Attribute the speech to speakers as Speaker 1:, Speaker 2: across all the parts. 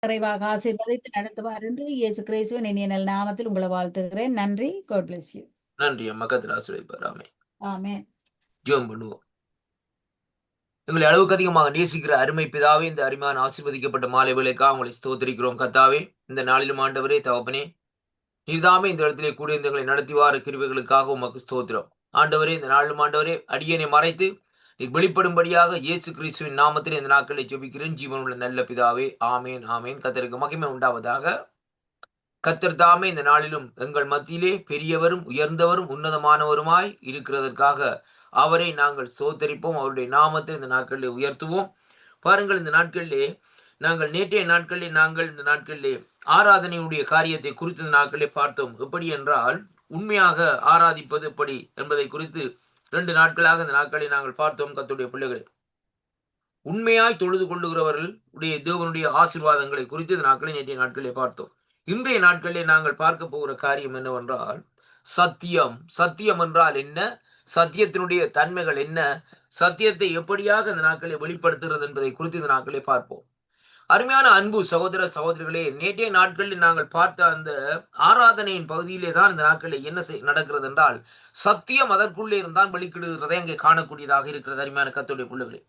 Speaker 1: நிறைவாக ஆசீர்வதித்து நடத்துவார் என்று இயேசு கிறிஸ்துவின் இனிய நல் நாமத்தில் உங்களை வாழ்த்துகிறேன். நன்றி. God bless you.
Speaker 2: நன்றி அம்மா. கர்த்தர் ஆசீர்வதிப்பார். ஆமென்.
Speaker 1: ஆமென்.
Speaker 2: ஜெபம் பண்ணுவோம். எங்களை அளவுக்கு அதிகமாக நேசிக்கிற அருமை பிதாவே, இந்த அருமையான ஆசீர்வதிக்கப்பட்ட மாலை வேளைக்காக உங்களை ஸ்தோத்திரிக்கிறோம் கர்த்தாவே. இந்த நாளிலும் ஆண்டவரே தகப்பனே, நீர்தாமே இந்த இடத்திலே கூடி இருந்து எங்களை நடத்தி வார கிருபைகளுக்காக உமக்கு ஸ்தோத்திரம். ஆண்டவரே, இந்த நாளிலும் ஆண்டவரே அடியேனை மறைத்து நீர் வெளிப்படும்படியாக இயேசு கிறிஸ்துவின் நாமத்தில் இந்த நாட்களை ஜெபிக்கிறேன். ஜீவனுள்ள நல்ல பிதாவே. ஆமேன் ஆமேன். கர்த்தருக்கு மகிமை உண்டாவதாக. கர்த்தர் தாமே இந்த நாளிலும் எங்கள் மத்தியிலே பெரியவரும் உயர்ந்தவரும் உன்னதமானவருமாய் இருக்கிறதற்காக அவரை நாங்கள் ஸ்தோத்தரிப்போம். அவருடைய நாமத்தை இந்த நாட்களிலே உயர்த்துவோம். பாருங்கள், இந்த நாட்களிலே நாங்கள் நேற்றைய நாட்களிலே ஆராதனையுடைய காரியத்தை குறித்து இந்த நாட்களிலே பார்த்தோம். எப்படி என்றால், உண்மையாக ஆராதிப்பது எப்படி என்பதை குறித்து 2 நாட்களாக இந்த நாட்களை நாங்கள் பார்த்தோம். கர்த்தருடைய பிள்ளைகளே, உண்மையாய் தொழுது கொள்ளுகிறவர்கள் உடைய தேவனுடைய ஆசீர்வாதங்களை குறித்து இந்த நாட்களை நேற்றைய நாட்களிலே பார்த்தோம். இன்றைய நாட்களிலே நாங்கள் பார்க்க போகிற காரியம் என்னவென்றால், சத்தியம். சத்தியம் என்றால் என்ன? சத்தியத்தினுடைய தன்மைகள் என்ன? சத்தியத்தை எப்படியாக இந்த நாட்களை வெளிப்படுத்துகிறது என்பதை குறித்து இந்த நாட்களை பார்ப்போம். அருமையான அன்பு சகோதர சகோதரிகளே, நேற்றைய நாட்களில் நாங்கள் பார்த்த அந்த ஆராதனையின் பகுதியிலே தான் இந்த நாட்களில் என்ன நடக்கிறது என்றால், சத்தியம் அதற்குள்ளே இருந்தால் வெளிக்கிடுகிறதை அங்கே காணக்கூடியதாக இருக்கிறது. அருமையான கர்த்தருடைய பிள்ளைகளே,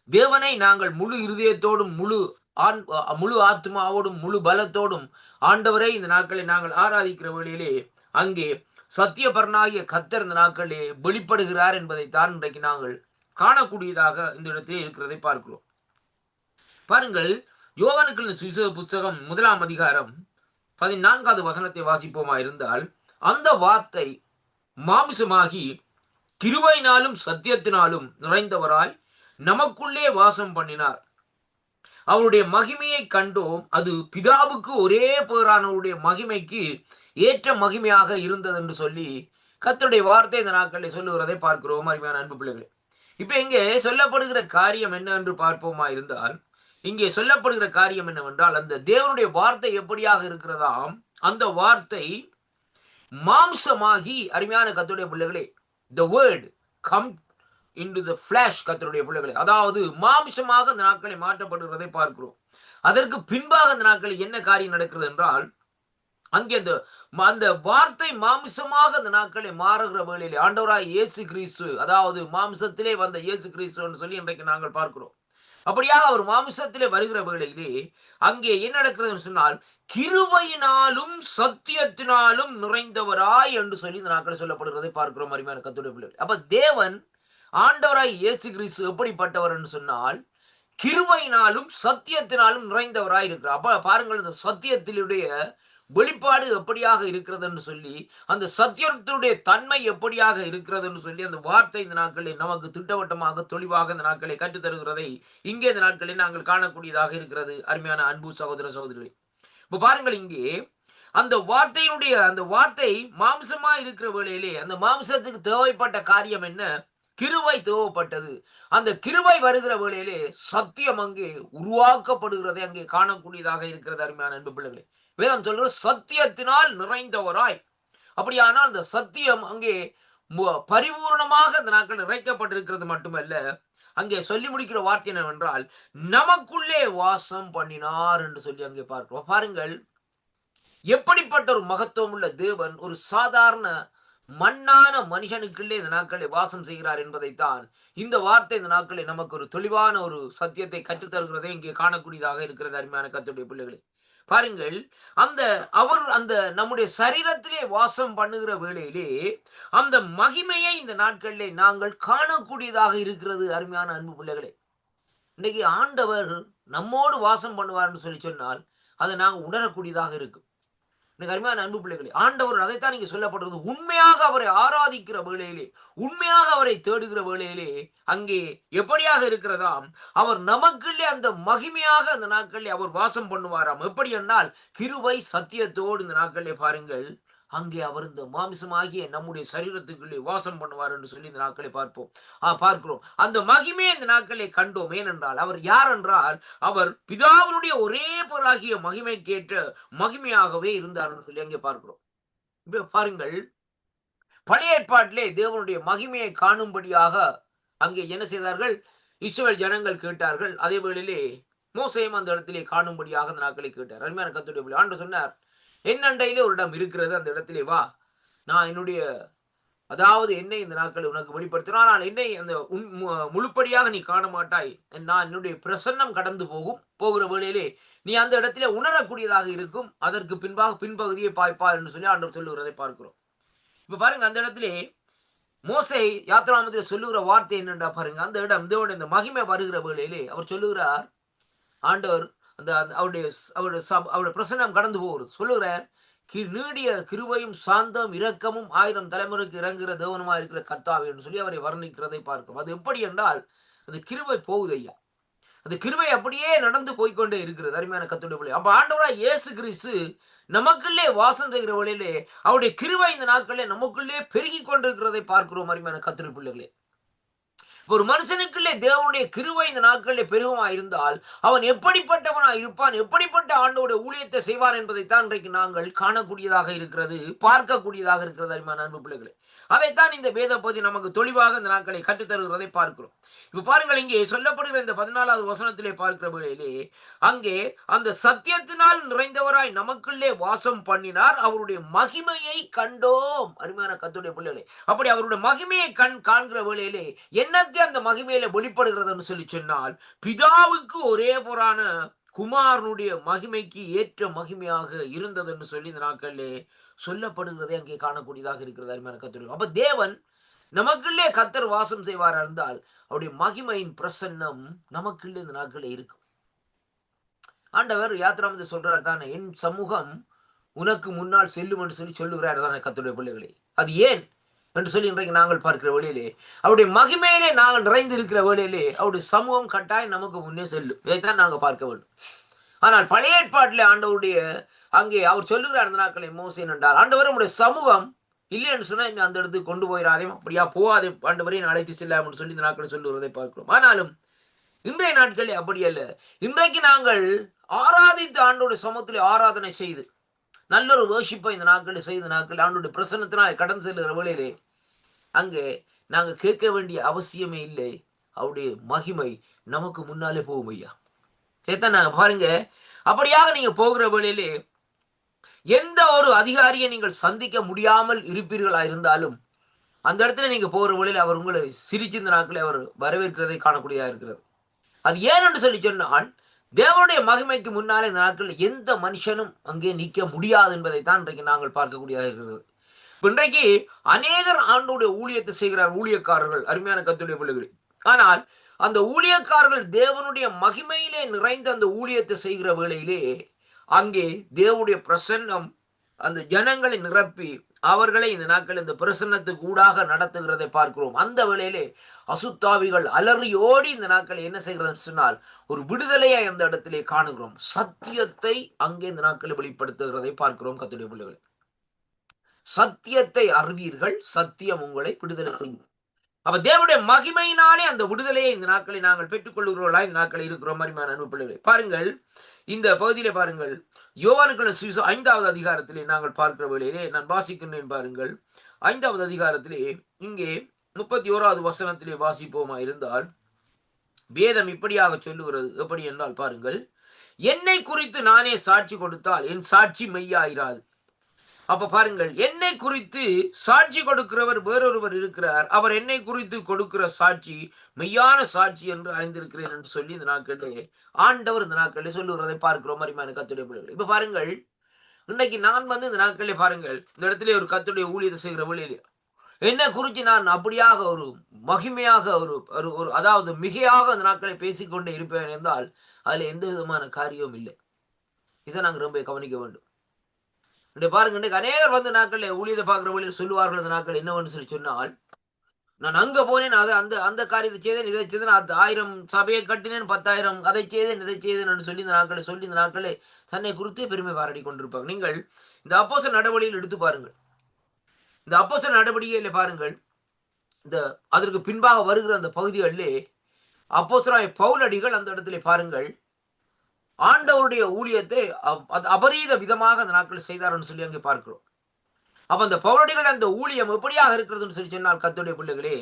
Speaker 2: தேவனை நாங்கள் முழு இருதயத்தோடும் முழு ஆத்மாவோடும் முழு பலத்தோடும் ஆண்டவரை இந்த நாட்களை நாங்கள் ஆராதிக்கிற வேளையிலே அங்கே சத்தியபரனாகிய கர்த்தர் இந்த நாட்களிலே வெளிப்படுகிறார் என்பதைத்தான் இன்றைக்கு நாங்கள் காணக்கூடியதாக இந்த இடத்திலே இருக்கிறதை பார்க்கிறோம். பாருங்கள், யோவானுக்கு சுவிசேஷ புத்தகம் 1 அதிகாரம் 14வது வசனத்தை வாசிப்போமா இருந்தால், அந்த வார்த்தை மாமிசமாகி கிருபையினாலும் சத்தியத்தினாலும் நிறைந்தவராய் நமக்குள்ளே வாசம் பண்ணினார். அவருடைய மகிமையை கண்டோம். அது பிதாவுக்கு ஒரே பேரானவருடைய மகிமைக்கு ஏற்ற மகிமையாக இருந்தது என்று சொல்லி கர்த்தருடைய வார்த்தை இந்த நாட்களில் சொல்லுகிறதை பார்க்கிறோம். அருமையான அன்பு பிள்ளைகளே, இப்ப இங்கே சொல்லப்படுகிற காரியம் என்ன என்று பார்ப்போமா இருந்தால், இங்கே சொல்லப்படுகிற காரியம் என்னவென்றால், அந்த தேவனுடைய வார்த்தை எப்படியாக இருக்கிறதாம், அந்த வார்த்தை மாம்சமாகி, அருமையான கர்த்தருடைய பிள்ளைகளே, the word come into the flesh, கர்த்தருடைய பிள்ளைகளே, அதாவது மாம்சமாக அந்த நாட்களை மாற்றப்படுகிறதை பார்க்கிறோம். அதற்கு பின்பாக அந்த நாட்களில் என்ன காரியம் நடக்கிறது என்றால், அங்கே அந்த வார்த்தை மாம்சமாக அந்த நாட்களை மாறுகிற வேளையிலே ஆண்டவராய் இயேசு கிறிஸ்து, அதாவது மாம்சத்திலே வந்த இயேசு கிறிஸ்து என்று சொல்லி இன்றைக்கு நாங்கள் பார்க்கிறோம். அப்படியாக அவர் மாம்சத்திலே வருகிற வேளையிலே அங்கே என்ன நடக்கிறது சொன்னால், கிருபையினாலும் சத்தியத்தினாலும் நிறைந்தவராய் என்று சொல்லி இந்த நாட்கள் சொல்லப்படுகிறதை பார்க்கிறோம். அருமையான கர்த்தருடைய பிள்ளைகளே, அப்ப தேவன் ஆண்டவராய் இயேசு கிறிஸ்து எப்படிப்பட்டவர் என்று சொன்னால், கிருபையினாலும் சத்தியத்தினாலும் நிறைந்தவராய் இருக்கிறார். அப்ப பாருங்கள், இந்த சத்தியத்தினுடைய வெளிப்பாடு எப்படியாக இருக்கிறது என்று சொல்லி, அந்த சத்தியத்தினுடைய தன்மை எப்படியாக இருக்கிறது என்று சொல்லி அந்த வார்த்தை இந்த நாட்களில் நமக்கு திட்டவட்டமாக தெளிவாக இந்த நாட்களை கற்றுத்தருகிறதை இங்கே இந்த நாட்களில் நாங்கள் காணக்கூடியதாக இருக்கிறது. அருமையான அன்பு சகோதர சகோதரிகளே, இப்ப பாருங்கள், இங்கே அந்த வார்த்தை மாம்சமா இருக்கிற வேளையிலே அந்த மாம்சத்துக்கு தேவைப்பட்ட காரியம் என்ன? கிருபை தேவைப்பட்டது. அந்த கிருபை வருகிற வேளையிலே சத்தியம் அங்கே உருவாக்கப்படுகிறதை அங்கே காணக்கூடியதாக இருக்கிறது. அருமையான அன்பு பிள்ளைகளே, வேதம் சொல்றது சத்தியத்தினால் நிறைந்தவராய். அப்படியானால் அந்த சத்தியம் அங்கே பரிபூர்ணமாக அந்த நாட்கள் நிறைக்கப்பட்டிருக்கிறது மட்டுமல்ல, அங்கே சொல்லி முடிக்கிற வார்த்தை என்னவென்றால், நமக்குள்ளே வாசம் பண்ணினார் என்று சொல்லி அங்கே பார்க்கிறோம். பாருங்கள், எப்படிப்பட்ட ஒரு மகத்துவம் உள்ள தேவன் ஒரு சாதாரண மண்ணான மனுஷனுக்குள்ளே இந்த நாட்களை வாசம் செய்கிறார் என்பதைத்தான் இந்த வார்த்தை இந்த நாட்களை நமக்கு ஒரு தெளிவான ஒரு சத்தியத்தை கற்றுத்தருகிறதை இங்கே காணக்கூடியதாக இருக்கிறது. அருமையான கர்த்தருடைய பிள்ளைகளே, பாருங்கள், அவர் அந்த நம்முடைய சரீரத்திலே வாசம் பண்ணுகிற வேளையிலே அந்த மகிமையை இந்த நாட்களிலே நாங்கள் காணக்கூடியதாக இருக்கிறது. அருமையான அன்பு பிள்ளைகளே, இன்னைக்கு ஆண்டவர் நம்மோடு வாசம் பண்ணுவார்னு சொல்லி சொன்னால் அதை நாங்கள் உணரக்கூடியதாக இருக்கும். அருமையான அன்பு பிள்ளைகளே, ஆண்டவர் அதைத்தான் இங்கே சொல்லப்படுறது. உண்மையாக அவரை ஆராதிக்கிற வேளையிலே, உண்மையாக அவரை தேடுகிற வேளையிலே அங்கே எப்படியாக இருக்கிறதாம், அவர் நமக்குள்ளே அந்த மகிமையாக அந்த நாட்களிலே அவர் வாசம் பண்ணுவாராம். எப்படி என்னால் கிருபை சத்தியத்தோடு இந்த நாட்களிலே பாருங்கள், அங்கே அவர் இந்த மாமிசமாகிய நம்முடைய சரீரத்துக்குள்ளே வாசம் பண்ணுவார் என்று சொல்லி இந்த நாட்களை பார்க்கிறோம். அந்த மகிமையை இந்த நாட்களை கண்டோம். ஏனென்றால் அவர் யார் என்றால், அவர் பிதாவினுடைய ஒரே பொருளாகிய மகிமை கேட்ட மகிமையாகவே இருந்தார் என்று சொல்லி அங்கே பார்க்கிறோம். இப்ப பாருங்கள், பழைய ஏற்பாட்டிலே தேவனுடைய மகிமையை காணும்படியாக அங்கே என்ன செய்தார்கள்? இஸ்ரவேல் ஜனங்கள் கேட்டார்கள். அதே வேளையிலே மோசையும் அந்த இடத்திலே காணும்படியாக அந்த நாட்களை கேட்டார். அருமையான கர்த்தருடைய பிள்ளை, ஆண்டவர் சொன்னார், என் அண்டையிலே ஒரு இடம் இருக்கிறது, அந்த இடத்திலே வா, நான் என்னுடைய அதாவது என்னை இந்த நாட்களை உனக்கு வெளிப்படுத்தினார். ஆனால் என்னை அந்த முழுப்படியாக நீ காண மாட்டாய். நான் என்னுடைய பிரசன்னம் கடந்து போகிற வேளையிலே நீ அந்த இடத்திலே உணரக்கூடியதாக இருக்கும். அதற்கு பின்பகுதியை பாய்ப்பார் என்று சொல்லி ஆண்டவர் சொல்லுகிறதை பார்க்கிறோம். இப்ப பாருங்க, அந்த இடத்திலே மோசே யாத்திராமத்தில் சொல்லுகிற வார்த்தை என்னென்றா பாருங்க, அந்த இடம் தேவனுடைய இந்த மகிமை வருகிற வேளையிலே அவர் சொல்லுகிறார், ஆண்டவர் அந்த அவருடைய பிரசன்னம் கடந்து போகிறது சொல்லுகிறார், நீடிய கிருபையும் சாந்தம் இரக்கமும் 1000 தலைமுறைக்கு இறங்குகிற தேவனுமா இருக்கிற கர்த்தாவே என்று சொல்லி அவரை வர்ணிக்கிறதை பார்க்கிறோம். அது எப்படி என்றால், அது கிருபை போகுது ஐயா, அந்த கிருபை அப்படியே நடந்து போய்கொண்டே இருக்கிறது. அருமையான கர்த்தருடைய பிள்ளை, அப்ப ஆண்டவராய் இயேசு கிறிஸ்து நமக்குள்ளே வாசம் செய்கிற வழியிலே அவருடைய கிருபை இந்த நாட்களிலே நமக்குள்ளே பெருகி கொண்டிருக்கிறதை பார்க்கிறோம். அருமையான கர்த்தருடைய பிள்ளைகளே, ஒரு மனுஷனுக்குள்ளே தேவனுடைய கிருபை இந்த நாட்களிலே பெருகமா இருந்தால் அவன் எப்படிப்பட்டவனா இருப்பான், எப்படிப்பட்ட ஆண்டோட ஊழியத்தை செய்வான் என்பதைத்தான் இன்றைக்கு நாங்கள் காணக்கூடியதாக இருக்கிறது, பார்க்கக்கூடியதாக இருக்கிறது. அருமையான அன்பு பிள்ளைகளே, அதைத்தான் இந்த வேத பகுதி நமக்கு தெளிவாக இந்த நாட்களை கற்றுத்தருகிறதை பார்க்கிறோம். இப்ப பாருங்கள், இங்கே சொல்லப்படுகிற இந்த 14வது வசனத்திலே பார்க்கிற வேளையிலே அங்கே அந்த சத்தியத்தினால் நிறைந்தவராய் நமக்குள்ளே வாசம் பண்ணினார், அவருடைய மகிமையை கண்டோம். அருமையான கர்த்தருடைய பிள்ளைகளே, அப்படி அவருடைய மகிமையை காண்கிற வேளையிலே என்னத்தை அந்த மகிமையில வெளிப்படுகிறது சொல்லி சொன்னால், பிதாவுக்கு ஒரே போரான குமாரனுடைய மகிமைக்கு ஏற்ற மகிமையாக இருந்தது என்று சொல்லி இந்த நாட்களிலே சொல்லப்படுகிறதை அங்கே காணக்கூடியதாக இருக்கிறது. அருமையான கர்த்தர், அப்ப தேவன் நமக்குள்ளே கர்த்தர் வாசம் செய்வார் இருந்தால் அவருடைய மகிமையின் பிரசன்னம் நமக்குள்ளே இந்த நாட்களில் இருக்கும். ஆண்டவர் யாத்திராமத்தை சொல்றார் தானே, என் சமூகம் உனக்கு முன்னால் செல்லும் என்று சொல்லி சொல்லுகிறார் தானே கர்த்தருடைய பிள்ளைகளே. அது ஏன் என்று சொல்லி இன்றைக்கு நாங்கள் பார்க்கிற வேளையிலே அவருடைய மகிமையிலே நாங்கள் நிறைந்து இருக்கிற வேளையிலே அவருடைய சமூகம் கட்டாயம் நமக்கு முன்னே செல்லும். இதைத்தான் நாங்கள் பார்க்க வேண்டும். ஆனால் பழைய ஏற்பாட்டிலே ஆண்டவருடைய அங்கே அவர் சொல்லுகிறார் அந்த நாட்களை மோசே என்றால், ஆண்டவர் நம்முடைய சமூகம் இல்லைன்னு சொன்னா அந்த இடத்துக்கு கொண்டு போயிடாதே, அப்படியா போகாதே, ஆண்டவரையும் அழைத்து செல்லாமல் சொல்லி இந்த நாட்களை சொல்லுவதை பார்க்கிறோம். ஆனாலும் இன்றைய நாட்களே அப்படி அல்ல. இன்றைக்கு நாங்கள் ஆராதித்து ஆண்டோட சமூகத்திலே ஆராதனை செய்து நல்ல ஒரு வர்ஷிப்பை இந்த நாட்களில் செய்த நாட்கள் ஆண்டோடைய பிரசன்னத்தினால் கடந்து செல்லுகிற வேளையிலே அங்கே நாங்கள் கேட்க வேண்டிய அவசியமே இல்லை, அவருடைய மகிமை நமக்கு முன்னாலே போகும் ஐயா. ஏத்தான் நாங்க பாருங்க, அப்படியாக நீங்க போகிற வேளையிலே எந்த ஒரு அதிகாரியை நீங்கள் சந்திக்க முடியாமல் இருப்பீர்களா இருந்தாலும் அந்த இடத்துல நீங்க போகிற வேளையில அவர் உங்களை சிரிச்சு இந்த நாட்களை அவர் வரவேற்கிறதை காணக்கூடியதா இருக்கிறது. அது ஏன் என்று சொல்லி சொன்னால், தேவனுடைய மகிமைக்கு முன்னாலே இந்த நாட்களில் எந்த மனுஷனும் அங்கே நிற்க முடியாது என்பதைத்தான் இன்றைக்கு நாங்கள் பார்க்கக்கூடியதாக இருக்கிறது. இன்றைக்கு அநேகர் ஆண்டோடைய ஊழியத்தை செய்கிறார் ஊழியக்காரர்கள், அருமையான கர்த்தருடைய பிள்ளைகளே. ஆனால் அந்த ஊழியக்காரர்கள் தேவனுடைய மகிமையிலே நிறைந்த அந்த ஊழியத்தை செய்கிற வேளையிலே அங்கே தேவனுடைய பிரசன்னம் அந்த ஜனங்களை நிரப்பி அவர்களை இந்த நாட்கள் இந்த பிரசன்னத்துக்கு ஊடாக நடத்துகிறதை பார்க்கிறோம். அந்த வேளையிலே அசுத்தாவிகள் அலறியோடி இந்த நாட்களை என்ன செய்கிறது சொன்னால் ஒரு விடுதலையை அந்த இடத்திலே காணுகிறோம். சத்தியத்தை அங்கே இந்த நாட்களை வெளிப்படுத்துகிறதை பார்க்கிறோம். கர்த்தருடைய பிள்ளைகளே, சத்தியத்தை அறிவீர்கள், சத்தியம் உங்களை விடுதலை செய்யும். அப்ப தேவனுடைய மகிமையினாலே அந்த விடுதலையை இந்த நாட்களை நாங்கள் பெற்றுக்கொள்கிறோம். இந்த நாட்களை இருக்கிறோம். அருமையான அன்பு பிள்ளைகளே, பாருங்கள் இந்த பகுதியிலே பாருங்கள், யோவானுக்கான சுவிசேஷம் 5வது அதிகாரத்திலே நாங்கள் பார்க்கிற வேளையிலே நான் வாசிக்கின்றேன். பாருங்கள் 5வது அதிகாரத்திலே இங்கே 31வது வசனத்திலே வாசிப்போமா இருந்தால் வேதம் இப்படியாக சொல்லுகிறது. எப்படி என்றால் பாருங்கள், என்னை குறித்து நானே சாட்சி கொடுத்தால் என் சாட்சி மெய்யாயிராது. அப்ப பாருங்கள், என்னை குறித்து சாட்சி கொடுக்கிறவர் வேறொருவர் இருக்கிறார், அவர் என்னை குறித்து கொடுக்கிற சாட்சி மெய்யான சாட்சி என்று அறிந்திருக்கிறேன் என்று சொல்லி இந்த நாட்களிலே ஆண்டவர் இந்த நாட்களிலே சொல்லுகிறதை பார்க்கிறோம். அருமையான கர்த்தருடைய பிள்ளைகளே, இப்ப பாருங்கள், இன்னைக்கு நான் இந்த நாட்களிலே பாருங்கள் இந்த இடத்துல ஒரு கர்த்தருடைய ஊழியத்தை செய்கிற வழியிலே என்னை குறித்து நான் அப்படியாக ஒரு மகிமையாக ஒரு அதாவது மிகையாக அந்த நாட்களை பேசிக்கொண்டே இருப்பேன் என்றால் அதுல எந்த விதமான காரியமும் இல்லை. இதை நாங்கள் ரொம்ப கவனிக்க வேண்டும். பாருங்க, இன்றைக்கு அநேகர் நாட்கள் ஊழியத்தை பார்க்கிற வழியில் சொல்லுவார்கள் அந்த நாட்கள் என்னவென்று சொல்லி சொன்னால், நான் அங்க போனேன், அதை அந்த காரியத்தை செய்தேன், இதை செய்தேன், 1000 சபையை கட்டினேன், 10,000 அதை செய்தேன், இதை செய்தேன் என்று சொல்லி இந்த நாட்களை சொல்லி இந்த நாட்களை தன்னை குறித்தே பெருமை பாராட்டி கொண்டிருப்பாங்க. நீங்கள் இந்த அப்போஸ்தலர் நடவடிக்கையில் எடுத்து பாருங்கள். இந்த அப்போஸ்தலர் நடவடிக்கையில பாருங்கள், இந்த அதற்கு பின்பாக வருகிற அந்த பகுதிகளிலே அப்போஸ்தலராகிய பவுலடிகள் அந்த இடத்திலே பாருங்கள் ஆண்டவருடைய ஊழியத்தை அபரீத விதமாக அந்த நாட்கள் செய்தார்னு சொல்லி அங்கே பார்க்கிறோம். அப்ப அந்த பவுலடிகள் அந்த ஊழியம் எப்படியாக இருக்கிறதுன்னு சொல்லி சொன்னால் கர்த்தருடைய பிள்ளைகளே,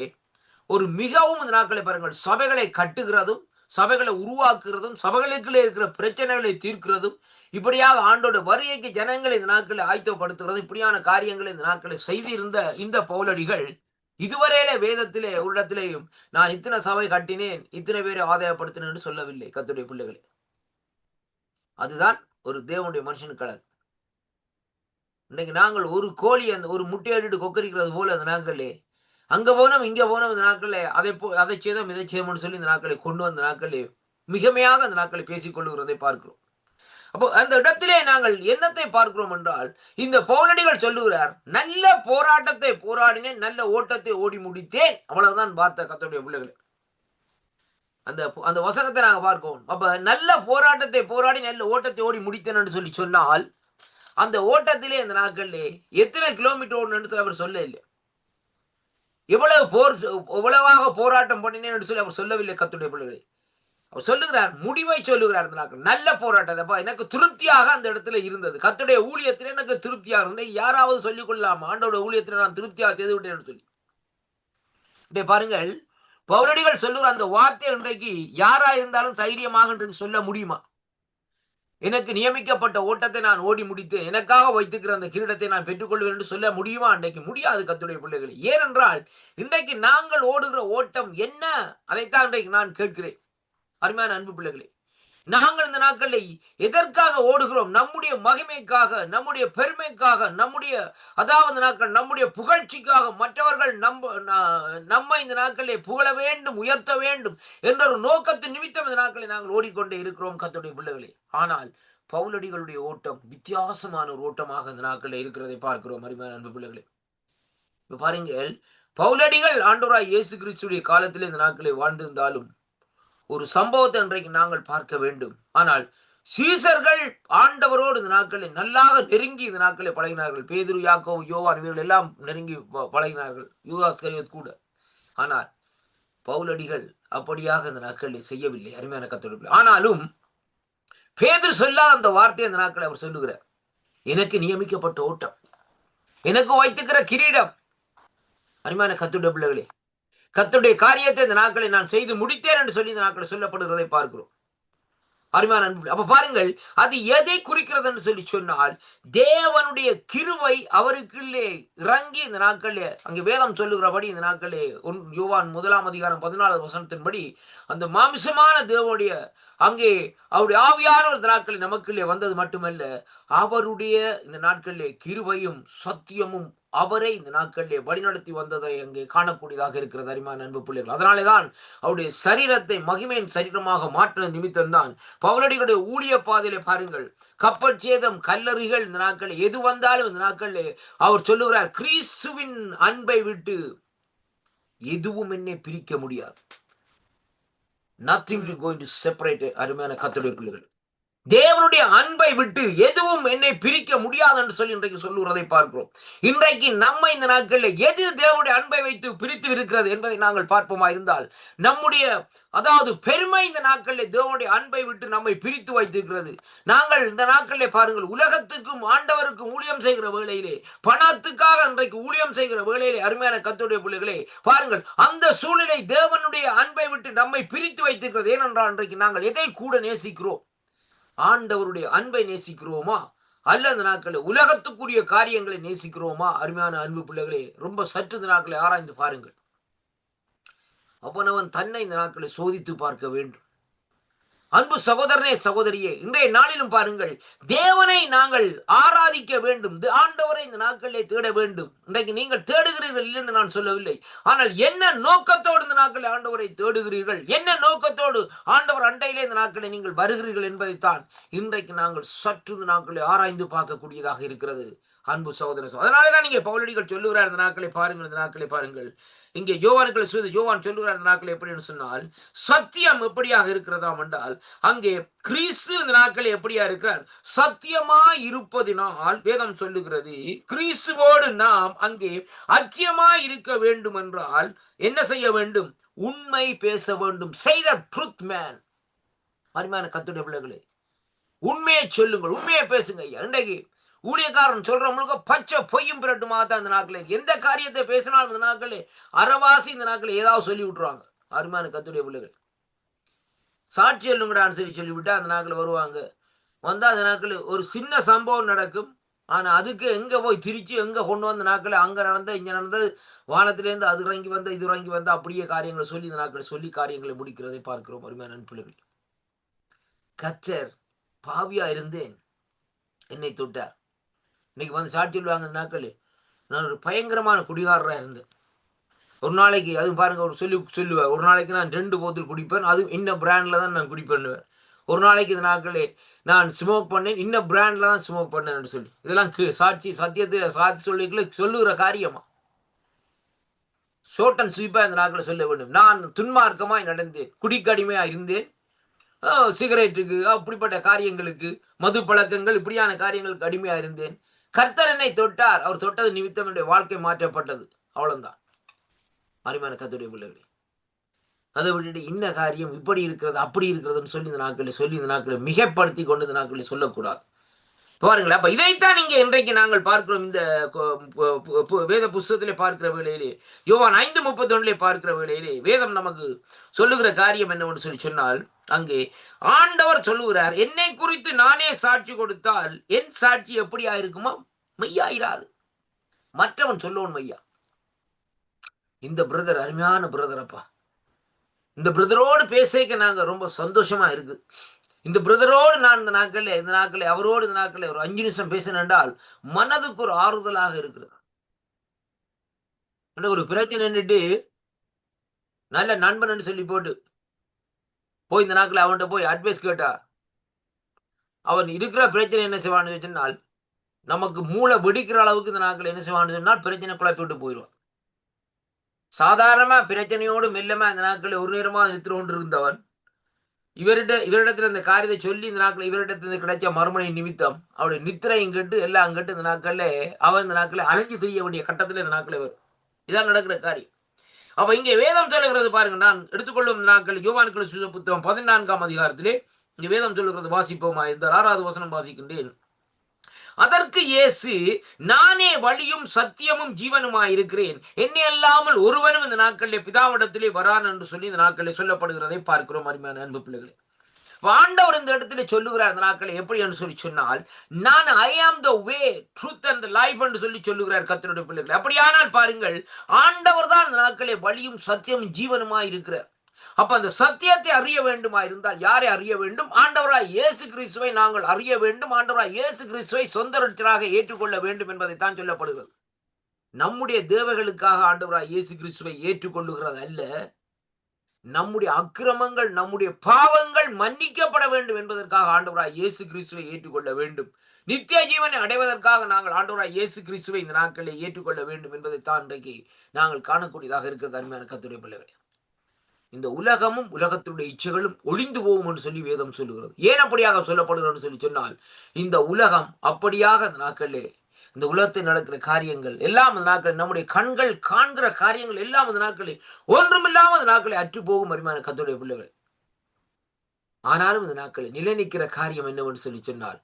Speaker 2: ஒரு மிகவும் இந்த நாட்களை பாருங்கள் சபைகளை கட்டுகிறதும் சபைகளை உருவாக்குறதும், சபைகளுக்குள்ளே இருக்கிற பிரச்சனைகளை தீர்க்கிறதும், இப்படியாக ஆண்டோட வருகைக்கு ஜனங்களை இந்த நாட்களை ஆயத்தப்படுத்துகிறது, இப்படியான காரியங்களை இந்த நாட்களை செய்திருந்த இந்த பவுலடிகள் இதுவரையில வேதத்திலே ஒரு இடத்திலேயும் நான் இத்தனை சபை கட்டினேன், இத்தனை பேரை ஆதாயப்படுத்தினேன் என்று சொல்லவில்லை. கர்த்தருடைய பிள்ளைகளே, அதுதான் ஒரு தேவனுடைய மனுஷனுக்கு அழகு. இன்னைக்கு நாங்கள் ஒரு கோழி அந்த ஒரு முட்டையிட்டு கொக்கரிக்கிறது போல அந்த நாட்களே அங்க போனோம் இங்க போனோம் இந்த நாட்களே அதை செய்தோம் இதை செய்தோம்னு சொல்லி இந்த நாட்களை கொண்டு வந்த நாட்களே மிகமையாக அந்த நாட்களை பேசிக் கொள்ளுகிறதை பார்க்கிறோம். அப்போ அந்த இடத்திலே நாங்கள் என்னத்தை பார்க்கிறோம் என்றால், இந்த பவுலடிகள் சொல்லுகிறார், நல்ல போராட்டத்தை போராடினேன், நல்ல ஓட்டத்தை ஓடி முடித்தேன். அவ்வளவுதான் பார்த்த கர்த்தருடைய பிள்ளைகளே. அந்த அந்த வசனத்தை நாங்க பார்க்கிறோம். அப்ப நல்ல போராட்டத்தை போராடி நல்ல ஓட்டத்தை ஓடி முடித்தேன் என்று சொல்லி சொன்னால், அந்த ஓட்டத்திலே இந்த நாட்களிலே எத்தனை கிலோமீட்டர் ஓடணும்னு அவர் சொல்ல இல்லை. எவ்வளவாக போராட்டம் பண்ணினேன் என்று சொல்லி அவர் சொல்லவில்லை. கர்த்தருடைய பிள்ளைகளே, அவர் சொல்லுகிறார், முடிவை சொல்லுகிறார். இந்த நாட்கள் நல்ல போராட்டத்தை எனக்கு திருப்தியாக அந்த இடத்துல இருந்தது. கர்த்தருடைய ஊழியத்தில் எனக்கு திருப்தியாக இருந்தது. யாராவது சொல்லிக் கொள்ளலாம், ஆண்டோட ஊழியத்தில் நான் திருப்தியாக செய்து விட்டேன் சொல்லி. பாருங்கள், பவுலடிகள் சொல்லுகிற அந்த வார்த்தை இன்றைக்கு யாரா இருந்தாலும் தைரியமாக இன்றைக்கு சொல்ல முடியுமா? எனக்கு நியமிக்கப்பட்ட ஓட்டத்தை நான் ஓடி முடித்தேன், எனக்காக வைத்துக்கிற அந்த கிரீடத்தை நான் பெற்றுக்கொள்வேன் என்று சொல்ல முடியுமா? இன்றைக்கு முடியாது கர்த்தருடைய பிள்ளைகளை. ஏனென்றால் இன்றைக்கு நாங்கள் ஓடுகிற ஓட்டம் என்ன, அதைத்தான் இன்றைக்கு நான் கேட்கிறேன். அருமையான அன்பு பிள்ளைகளே, நாங்கள் இந்த நாட்களை எதற்காக ஓடுகிறோம்? நம்முடைய மகிமைக்காக, நம்முடைய பெருமைக்காக, அதாவது நாட்கள் நம்முடைய புகழ்ச்சிக்காக, மற்றவர்கள் நம்மை இந்த நாட்களை புகழ வேண்டும், உயர்த்த வேண்டும் என்ற ஒரு நோக்கத்தின் நிமித்தம் இந்த நாட்களை நாங்கள் ஓடிக்கொண்டே இருக்கிறோம் கர்த்தருடைய பிள்ளைகளே. ஆனால் பவுலடிகளுடைய ஓட்டம் வித்தியாசமான ஒரு ஓட்டமாக இந்த நாட்களில் இருக்கிறதை பார்க்கிறோம். அருமையான அன்பு பிள்ளைகளே, இப்ப பாருங்கள், பவுலடிகள் ஆண்டவராய் இயேசு கிறிஸ்துடைய காலத்திலே இந்த நாட்களை வாழ்ந்திருந்தாலும் ஒரு சம்பவத்தை இன்றைக்கு நாங்கள் பார்க்க வேண்டும். ஆனால் சீசர்கள் ஆண்டவரோடு இந்த நாட்களில் நல்லாக நெருங்கி இந்த நாட்களை பழகினார்கள். பேதுரு, யாக்கோபு, யோவான் இவர்கள் எல்லாம் நெருங்கி பழகினார்கள், யூதாஸ் இஸ்காரியோத்து கூட. ஆனால் பவுலடிகள் அப்படியாக இந்த நாட்களில் செய்யவில்லை. அருமையான கர்த்தருடைய. ஆனாலும் பேதுரு சொல்லாத அந்த வார்த்தையை அந்த நாட்களை அவர் சொல்லுகிறார், எனக்கு நியமிக்கப்பட்ட ஓட்டம், எனக்கு வைத்துக்கிற கிரீடம். அருமையான கர்த்தருடைய பிள்ளைகளே, கர்த்தருடைய காரியத்தை இந்த நாட்களை நான் செய்து முடித்தேன் என்று சொல்லி இந்த நாட்களை சொல்லப்படுகிறதை பார்க்கிறோம். அருமையான அன்பு, அப்ப பாருங்கள், அது எதை குறிக்கிறது என்று சொல்லி சொன்னால், தேவனுடைய கிருபை அவருக்குள்ளே இறங்கி இந்த நாட்களே, அங்கே வேதம் சொல்லுகிறபடி இந்த நாட்களே யோவான் 1:14 அந்த மாமிசமான தேவனுடைய அங்கே அவருடைய ஆவியான இந்த நாட்களில் நமக்குள்ளே வந்தது மட்டுமல்ல, அவருடைய இந்த நாட்களிலே கிருபையும் சத்தியமும் அவரை இந்த நாட்களிலே வழிநடத்தி வந்ததை அங்கே காணக்கூடியதாக இருக்கிறது. அருமையான அன்பு பிள்ளைகள், அதனாலேதான் அவருடைய சரீரத்தை மகிமையின் சரீரமாக மாற்ற நிமித்தம்தான் பவுலடிகளுடைய ஊழிய பாதையிலே பாருங்கள், கப்பல் சேதம், கல்லறிகள், இந்த நாட்களில் எது வந்தாலும் இந்த நாட்களில் அவர் சொல்லுகிறார், கிறிஸ்துவின் அன்பை விட்டு எதுவும் என்னை பிரிக்க முடியாது. Nothing is going to separate. அருமையான கர்த்தருடைய பிள்ளைகள், தேவனுடைய அன்பை விட்டு எதுவும் என்னை பிரிக்க முடியாது என்று சொல்லி இன்றைக்கு சொல்லுகிறதை பார்க்கிறோம். இன்றைக்கு நம்ம இந்த நாட்களில் எது தேவனுடைய அன்பை வைத்து பிரித்து இருக்கிறது என்பதை நாங்கள் பார்ப்போமா இருந்தால், நம்முடைய அதாவது பெருமை இந்த நாட்களில் தேவனுடைய அன்பை விட்டு நம்மை பிரித்து வைத்திருக்கிறது. நாங்கள் இந்த நாட்களிலே பாருங்கள், உலகத்துக்கும் ஆண்டவருக்கும் ஊழியம் செய்கிற வேளையிலே, பணத்துக்காக இன்றைக்கு ஊழியம் செய்கிற வேளையிலே, அருமையான கர்த்தருடைய பிள்ளைகளே பாருங்கள், அந்த சூழ்நிலை தேவனுடைய அன்பை விட்டு நம்மை பிரித்து வைத்திருக்கிறது. ஏனென்றால் இன்றைக்கு நாங்கள் எதை கூட நேசிக்கிறோம்? ஆண்டவருடைய அன்பை நேசிக்கிறோமா, அல்ல இந்த நாட்களில் உலகத்துக்குரிய காரியங்களை நேசிக்கிறோமா? அருமையான அன்பு பிள்ளைகளே, ரொம்ப சற்று இந்த நாட்களை ஆராய்ந்து பாருங்கள். அவனவன் தன்னை இந்த நாட்களை சோதித்து பார்க்க வேண்டும். அன்பு சகோதரனே, சகோதரியே, இன்றைய நாளிலும் பாருங்கள், தேவனை நாங்கள் ஆராதிக்க வேண்டும், ஆண்டவரை இந்த நாட்களிலே தேட வேண்டும். இன்றைக்கு நீங்கள் தேடுகிறீர்கள் என்று நான் சொல்லவில்லை, ஆனால் என்ன நோக்கத்தோடு இந்த நாட்களில் ஆண்டவரை தேடுகிறீர்கள், என்ன நோக்கத்தோடு ஆண்டவர் அண்டையிலே இந்த நாட்களை நீங்கள் வருகிறீர்கள் என்பதைத்தான் இன்றைக்கு நாங்கள் சற்று இந்த நாட்களை ஆராய்ந்து பார்க்கக்கூடியதாக இருக்கிறது. அன்பு சகோதரர், அதனாலேதான் நீங்க பவுலடிகள் சொல்லுகிறார், இந்த நாட்களை பாருங்கள், இந்த நாட்களை பாருங்கள். இங்கே யோவான் சொல்லுகிறார், இந்த நாட்கள் எப்படின்னு சொன்னால், சத்தியம் எப்படியாக இருக்கிறதாம் என்றால், அங்கே கிறிஸ்து இந்த நாட்கள் எப்படியா இருக்கிறார்? சத்தியமா இருப்பதினால் வேதம் சொல்லுகிறது, கிறிஸ்துவோடு நாம் அங்கே ஐக்கியமா இருக்க வேண்டும் என்றால் என்ன செய்ய வேண்டும்? உண்மை பேச வேண்டும். Say the truth, man. அருமையான கர்த்தருடைய பிள்ளைகளே, உண்மையை சொல்லுங்கள், உண்மையை பேசுங்க ஐயா. இன்றைக்கு ஊழியக்காரன் சொல்றவங்களுக்கு பச்சை பொய்யும் பிரட்டுமா தான் இந்த நாட்களில். எந்த காரியத்தை பேசினாலும் இந்த நாட்களில் அறவாசி இந்த நாட்களில் ஏதாவது சொல்லி விட்டுருவாங்க. அருமையான கர்த்தருடைய பிள்ளைகள், சாட்சி சொல்லுங்கடான்னு சொல்லிவிட்டு அந்த நாட்கள் வருவாங்க. வந்தா அந்த நாட்கள் ஒரு சின்ன சம்பவம் நடக்கும். ஆனா அதுக்கு எங்க போய் திரிச்சு எங்க கொண்டு வந்த நாட்கள் அங்க நடந்த இங்க நடந்தது, வானத்திலேருந்து அது இறங்கி வந்த இது இறங்கி வந்த அப்படியே காரியங்களை சொல்லி இந்த நாட்களை சொல்லி காரியங்களை முடிக்கிறதை பார்க்கிறோம். அருமையான நண்பர்களே, கர்த்தர் பாவியா இருந்தேன் என்னை தொட்டார். இன்னைக்கு வந்து சாட்சி சொல்லுவாங்க இந்த நாட்கள், நான் ஒரு பயங்கரமான குடிகாரரா இருந்தேன். ஒரு நாளைக்கு அதுவும் பாருங்க, ஒரு சொல்லுவார், ஒரு நாளைக்கு நான் 2 போத்தல் குடிப்பேன், அதுவும் இன்ன பிராண்ட்ல தான் நான் குடிப்பேன்னுவேன். ஒரு நாளைக்கு இந்த நாட்களே நான் ஸ்மோக் பண்ணேன், இன்ன பிராண்ட்ல தான் ஸ்மோக் பண்ணேன்னு சொல்லி, இதெல்லாம் சாட்சி சத்தியத்தில் சாட்சி சொல்லுகிற காரியமா? ஷோர்ட் அண்ட் ஸ்வீப்பா இந்த நாட்களை சொல்ல வேண்டும். நான் துன்மார்க்கமாய் நடந்தேன், குடிக்கடிமையா இருந்தேன், சிகரெட்டுக்கு அப்படிப்பட்ட காரியங்களுக்கு, மது பழக்கங்கள் இப்படியான காரியங்களுக்கு அடிமையா இருந்தேன். கர்த்தர் என்னை தொட்டார், அவர் தொட்டது நிமித்தம் என்னுடைய வாழ்க்கை மாற்றப்பட்டது. அவ்வளவுதான். அருமையான கர்த்தருடைய பிள்ளைகளே, அதை விட்டுட்டு இன்ன காரியம் இப்படி இருக்கிறது அப்படி இருக்கிறதுன்னு சொல்லி இந்த நாட்களை மிகைப்படுத்தி கொண்டு இந்த நாட்களை சொல்லக்கூடாது. பாருங்களேன், அப்ப இதைத்தான் இங்க இன்றைக்கு நாங்கள் பார்க்கிறோம். இந்த வேத புஸ்தகத்திலே பார்க்கிற வேளையிலே, யோவான் 5:31 பார்க்கிற வேளையிலே வேதம் நமக்கு சொல்லுகிற காரியம் என்னவென்று சொல்லி சொன்னால், அங்கே ஆண்டவர் சொல்லுகிறார், என்னை குறித்து நானே சாட்சி கொடுத்தால் என் சாட்சி எப்படியா இருக்குமா? மெய்யாயிராது. மற்றவன் சொல்லவன் மையா. இந்த பிரதர் அருமையான பிரதர் அப்பா, இந்த பிரதரோடு பேசிக்க நாங்க ரொம்ப சந்தோஷமா இருக்கு. இந்த பிரதரோடு நான் இந்த நாட்களே அவரோடு இந்த நாட்களே ஒரு 5 நிமிஷம் பேசினேன் என்றால் மனதுக்கு ஒரு ஆறுதலாக இருக்கிறது. ஒரு பிரச்சனை நின்றுட்டு நல்ல நண்பன் சொல்லி போட்டு போய் இந்த நாட்களை அவன்கிட்ட போய் அட்வைஸ் கேட்டா, அவன் இருக்கிற பிரச்சனை என்ன செய்வான்னு சொன்னால், நமக்கு மூளை வெடிக்கிற அளவுக்கு இந்த நாட்கள் என்ன செய்வான்னு சொன்னால் பிரச்சனை குழப்பி விட்டு போயிடுவான். சாதாரணமா பிரச்சனையோடு மெல்லமா இந்த நாட்களில் ஒரு நேரமா நிறுத்தி கொண்டு இருந்தவன் இவரிடத்துல இந்த காரியத்தை சொல்லி இந்த நாட்கள் இவரிடத்துல கிடைச்ச மறுமணி நிமித்தம் அவருடைய நித்திரையும் கேட்டு எல்லாம் கேட்டு இந்த நாட்கள்ல அவன் இந்த நாட்களை அலைஞ்சு தெரிய வேண்டிய கட்டத்தில் இந்த நாட்களே வரும். இதான் நடக்கிற காரியம். அப்ப இங்கே வேதம் சொல்லுகிறது பாருங்க, நான் எடுத்துக்கொள்ளும் நாட்கள் யோவான் புத்தகம் 14ஆம் அதிகாரத்திலே இங்க வேதம் சொல்லுகிறது, வாசிப்போமா இருந்தால் 6வது வசனம் வாசிக்கின்றேன். அதற்கு இயேசு, நானே வழியும் சத்தியமும் ஜீவனுமாய் இருக்கிறேன், என்னை அல்லாமல் ஒருவனும் இந்த நாட்களிலே பிதாவிடத்திலே வரான் என்று சொல்லி இந்த நாட்களிலே சொல்லப்படுகிறதை பார்க்கிறோம். அருமையான அன்பு பிள்ளைகளே, ஆண்டவர் இந்த இடத்துல சொல்லுகிறார் இந்த நாட்களை எப்படி என்று சொல்லி சொன்னால், நான் ஐ ஆம் த வே ட்ரூத் அண்ட் லைஃப் என்று சொல்லி சொல்லுகிறார் கர்த்தருடைய பிள்ளைகளை. அப்படியானால் பாருங்கள், ஆண்டவர் தான் இந்த நாட்களே வழியும் சத்தியமும் ஜீவனுமாய் இருக்கிறார். அப்ப அந்த சத்தியத்தை அறிய வேண்டுமா இருந்தால் யாரை அறிய வேண்டும்? ஆண்டவராய் இயேசு கிறிஸ்துவை நாங்கள் அறிய வேண்டும். ஆண்டவராய் இயேசு கிறிஸ்துவை சொந்த ரட்சகராக ஏற்றுக்கொள்ள வேண்டும் என்பதைத்தான் சொல்லப்படுகிறது. நம்முடைய தேவைகளுக்காக ஆண்டவராய் இயேசு கிறிஸ்துவை ஏற்றுக்கொள்ளுகிறது அல்ல, நம்முடைய அக்கிரமங்கள் நம்முடைய பாவங்கள் மன்னிக்கப்பட வேண்டும் என்பதற்காக ஆண்டவராய் இயேசு கிறிஸ்துவை ஏற்றுக்கொள்ள வேண்டும். நித்திய ஜீவனை அடைவதற்காக நாங்கள் ஆண்டவராய் இயேசு கிறிஸ்துவை இந்த நாட்களில் ஏற்றுக்கொள்ள வேண்டும் என்பதைத்தான் இன்றைக்கு நாங்கள் காணக்கூடியதாக இருக்கிறது. அருமையான கர்த்தருடைய பிள்ளைகளே, இந்த உலகமும் உலகத்தினுடைய இச்சைகளும் ஒளிந்து போகும் என்று சொல்லி வேதம் சொல்லுகிறது. ஏன் அப்படியாக சொல்லப்படுகிறது சொல்லி சொன்னால், இந்த உலகம் அப்படியாக இந்த நாட்களிலே இந்த உலகத்தில் நடக்கிற காரியங்கள் எல்லாம் இந்த நாட்களில் நம்முடைய கண்கள் காண்கிற காரியங்கள் எல்லாம் இந்த நாட்களில் ஒன்றுமில்லாமல் இந்த நாட்களை அற்று போகும். அருமையான கர்த்தருடைய பிள்ளைகள், ஆனாலும் இந்த நாட்களில் நிலை நிற்கிற காரியம் என்னவென்று சொல்லி சொன்னால்,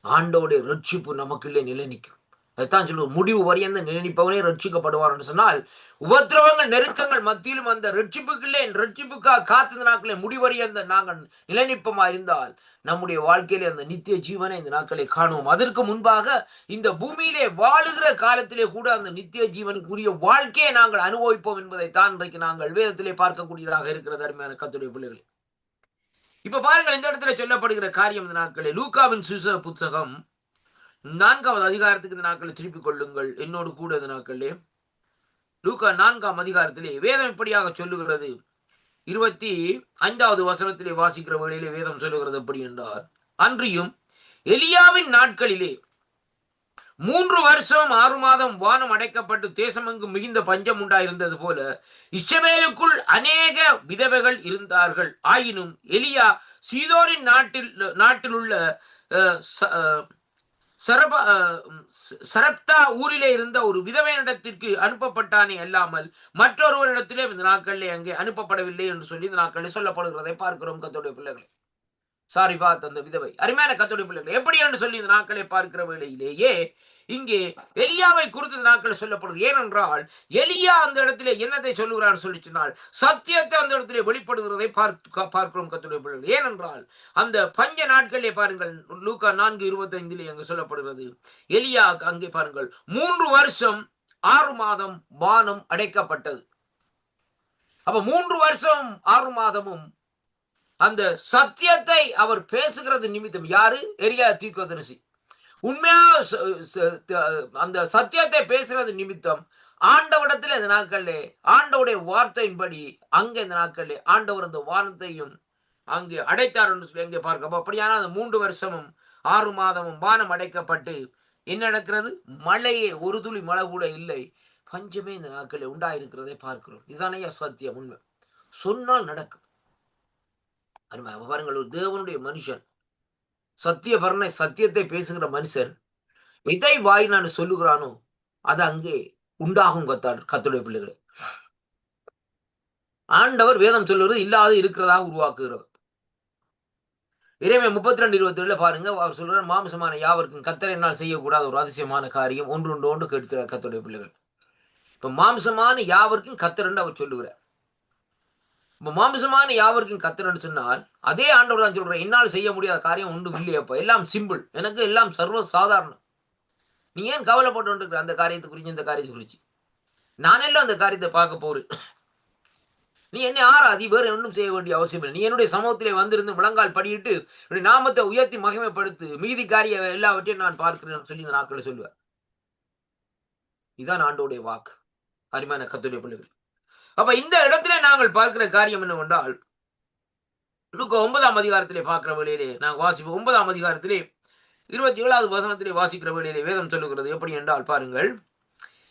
Speaker 2: ஆண்டோடைய ரட்சிப்பு நமக்குள்ளே நிலை நிற்கும். அதுதான் சொல்லுவோம், முடிவு வரையந்த நினைப்பவனே ரட்சிக்கப்படுவார் என்று சொன்னால், உபத்திரவங்கள் நெருக்கங்கள் மத்தியிலும் அந்த ரட்சிப்புக்குள்ளே ரட்சிப்புக்காக காத்து நாட்களே முடிவறியந்த நாங்கள் நிலைநிற்பமா இருந்தால் நம்முடைய வாழ்க்கையிலே அந்த நித்திய ஜீவனை இந்த நாட்களை காணுவோம். அதற்கு முன்பாக இந்த பூமியிலே வாழுகிற காலத்திலே கூட அந்த நித்திய ஜீவனுக்குரிய வாழ்க்கையை நாங்கள் அனுபவிப்போம் என்பதைத்தான் இன்றைக்கு நாங்கள் வேதத்திலே பார்க்கக்கூடியதாக இருக்கிறது. அருமையான கர்த்தருடைய பிள்ளைகளே, இப்ப பாருங்கள், இந்த இடத்துல சொல்லப்படுகிற காரியம் இந்த நாட்களே லூக்காவின் சுவிசேஷ புத்தகம் 4வது அதிகாரத்துக்கு இந்த நாட்களை திருப்பிக் கொள்ளுங்கள் என்னோடு கூட. இந்த நாட்களே லூக்கா 4ஆம் அதிகாரத்திலே வேதம் இப்படியாக சொல்லுகிறது. 25வது வசனத்திலே வாசிக்கிற வேளையிலே வேதம் சொல்லுகிறது எப்படி என்றால், அன்றியும் எலியாவின் நாட்களிலே 3 வருஷம் 6 மாதம் வானம் அடைக்கப்பட்டு தேசமெங்கும் மிகுந்த பஞ்சம் உண்டாயிருந்தது போல இஸ்ரவேலுக்குள் அநேக விதவைகள் இருந்தார்கள். ஆயினும் எலியா சீதோனின் நாட்டில் உள்ள சரப்தா ஊரிலே இருந்த ஒரு விதவையினிடத்திற்கு அனுப்பப்பட்டானே அல்லாமல் மற்றொருவரிடத்திலே இந்த நாட்களிலே அங்கே அனுப்பப்படவில்லை என்று சொல்லி இந்த நாட்களில் சொல்லப்படுகிறதை பார்க்கிறோம். கர்த்தருடைய பிள்ளைகளே, சாரிபாத் அந்த விதவை. அருமையான கர்த்தருடைய பிள்ளைகள், எப்படி என்று சொல்லி இந்த நாட்களை பார்க்கிற வேளையிலேயே இங்கே எலியாவை குறித்து இந்த நாட்கள் சொல்லப்படுது. ஏனென்றால் எலியா அந்த இடத்திலே என்னத்தை சொல்லுகிறார் சொல்லி சொன்னால் சத்தியத்தை அந்த இடத்திலே வெளிப்படுகிறதை பார்க்கிறோம் கர்த்தருடைய பிள்ளைகள். ஏனென்றால் அந்த பஞ்ச நாட்களிலே பாருங்கள், லூக்கா 4:25 அங்கு சொல்லப்படுகிறது. எலியா அங்கே பாருங்கள் 3 வருஷம் 6 மாதம் வானம் அடைக்கப்பட்டது. அப்ப 3 வருஷம் 6 மாதமும் அந்த சத்தியத்தை அவர் பேசுகிறது நிமித்தம், யாரு? எலியா தீர்க்கதரிசி. உண்மையா அந்த சத்தியத்தை பேசுறது நிமித்தம் ஆண்டவரிடத்தில் இந்த நாட்களிலே ஆண்டவருடைய வார்த்தையின்படி அங்கே இந்த நாட்களிலே ஆண்டவர் அந்த வானத்தையும் அங்கே அடைத்தார் என்று சொல்லி அங்கே பார்க்க. அப்படியான அந்த 3 வருஷமும் 6 மாதமும் வானம் அடைக்கப்பட்டு என்ன நடக்கிறது? மழையே, ஒரு துளி மழை கூட இல்லை, பஞ்சமே இந்த நாட்களில் உண்டாயிருக்கிறதை பார்க்கிறோம். இதுதானே சத்தியம், உண்மை. சொன்னால் நடக்கும். பாருங்கள், ஒரு தேவனுடைய மனுஷன், சத்தியபரனை, சத்தியத்தை பேசுகிற மனுஷன் எதை வாய் நான் சொல்லுகிறானோ அது அங்கே உண்டாகும். கர்த்தருடைய பிள்ளைகளே, ஆண்டவர் வேதம் சொல்லுவது இல்லாத இருக்கிறதாக உருவாக்குகிறவர். இறைமை 32:27 பாருங்க, அவர் சொல்றார், மாம்சமான யாவருக்கும் கர்த்தர் என்னால் செய்யக்கூடாத ஒரு அதிசயமான காரியம் ஒன்று கேட்கிறார் கர்த்தருடைய பிள்ளைகள். இப்ப மாம்சமான யாவருக்கும் கர்த்தர் என்று அவர் சொல்லுகிறார். இப்ப மாம்சமான யாவருக்கும் கர்த்தர் சொன்னால் அதே ஆண்டவர் தான் சொல்றேன், என்னால் செய்ய முடியாத காரியம் ஒன்றும் இல்லையப்பா, எல்லாம் சிம்பிள், எனக்கு எல்லாம் சர்வ சாதாரணம். நீ ஏன் கவலைப்பட்டு இருக்கிற அந்த காரியத்தை குறிச்சு, இந்த காரியத்தை குறிச்சு? நானெல்லாம் அந்த காரியத்தை பார்க்க போறேன். நீ என்ன ஆராதி, வேறு ஒன்றும் செய்ய வேண்டிய அவசியம் இல்லை. நீ என்னுடைய சமூகத்திலே வந்திருந்து முழங்கால் படியிட்டு என்னுடைய நாமத்தை உயர்த்தி மகிமைப்படுத்து, மீதி காரிய எல்லாவற்றையும் நான் பார்க்கிறேன் சொல்லி இந்த நாட்களை சொல்லுவார். இதுதான் ஆண்டோடைய வாக்கு. அருமையான கர்த்தருடைய பிள்ளைகள், அப்ப இந்த இடத்திலே நாங்கள் பார்க்கிற காரியம் என்னவென்றால், லூக்கா 9ஆம் அதிகாரத்திலே பார்க்கிற வேளையிலே நாங்கள் வாசிப்போம். 9ஆம் அதிகாரத்திலே 27வது வசனத்திலே வாசிக்கிற வேளையிலே வேதம் சொல்லுகிறது எப்படி என்றால் பாருங்கள்,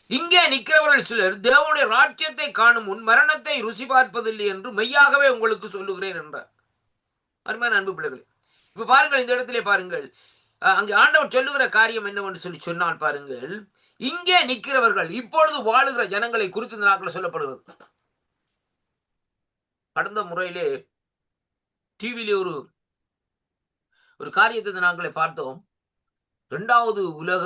Speaker 2: இங்கே நிற்கிறவர்கள் சிலர் தேவனுடைய ராஜ்யத்தை காணும் முன் மரணத்தை ருசி பார்ப்பதில்லை என்று மெய்யாகவே உங்களுக்கு சொல்லுகிறேன் என்றார். அருமையான அன்பு பிள்ளைகளே, இப்ப பாருங்கள், இந்த இடத்திலே பாருங்கள், அங்கே ஆண்டவர் சொல்லுகிற காரியம் என்னவென்று சொல்லி சொன்னால் பாருங்கள், இங்கே நிற்கிறவர்கள் இப்பொழுது வாழுகிற ஜனங்களை குறித்து இந்த நாட்கள் சொல்லப்படுகிறது. கடந்த முறையிலே டிவியிலே ஒரு காரியத்தை இந்த நாட்களை பார்த்தோம். 2வது உலக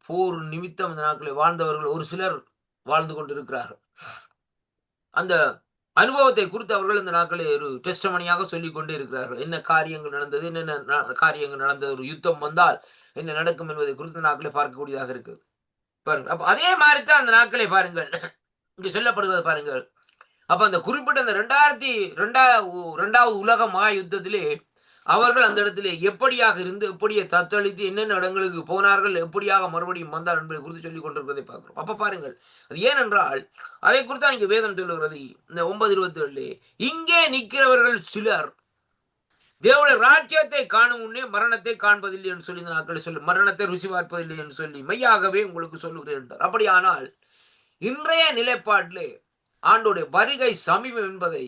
Speaker 2: போர் நிமித்தம் இந்த நாட்களை வாழ்ந்தவர்கள் ஒரு சிலர் வாழ்ந்து கொண்டிருக்கிறார்கள். அந்த அனுபவத்தை குறித்து அவர்கள் இந்த நாட்களை ஒரு டெஸ்டமனியாக சொல்லிக் கொண்டே இருக்கிறார்கள். என்ன காரியங்கள் நடந்தது, என்னென்ன காரியங்கள் நடந்தது, ஒரு யுத்தம் வந்தால் என்ன நடக்கும் என்பதை குறித்து நாட்களை பார்க்கக்கூடியதாக இருக்குது. பாருங்கள், அப்ப அதே மாதிரி தான் அந்த நாட்களை பாருங்கள் இங்க சொல்லப்படுகிறது. பாருங்கள், அப்ப அந்த குறிப்பிட்ட அந்த 2வது உலக மகா யுத்தத்திலே அவர்கள் அந்த இடத்திலே எப்படியாக இருந்து எப்படியே தத்தளித்து என்னென்ன இடங்களுக்கு போனார்கள், எப்படியாக மறுபடியும் வந்தார் என்பதை குறித்து சொல்லிக் கொண்டிருக்கிறதை பார்க்கிறோம். அப்ப பாருங்கள், அது ஏனென்றால் அதை குறித்து இங்கே வேதம் சொல்லுகிறது. இந்த 9:27 இங்கே நிற்கிறவர்கள் சிலர் தேவனுடைய ராஜ்யத்தை காணும் முன்னே மரணத்தை காண்பதில்லை என்று சொல்லி இந்த நாட்கள் சொல்லி, மரணத்தை ருசி பார்ப்பதில்லை என்று சொல்லி மெய்யாகவே உங்களுக்கு சொல்லுகிறேன் என்றார். அப்படியானால் இன்றைய நிலைப்பாட்டிலே ஆண்டோடைய வருகை சமீபம் என்பதை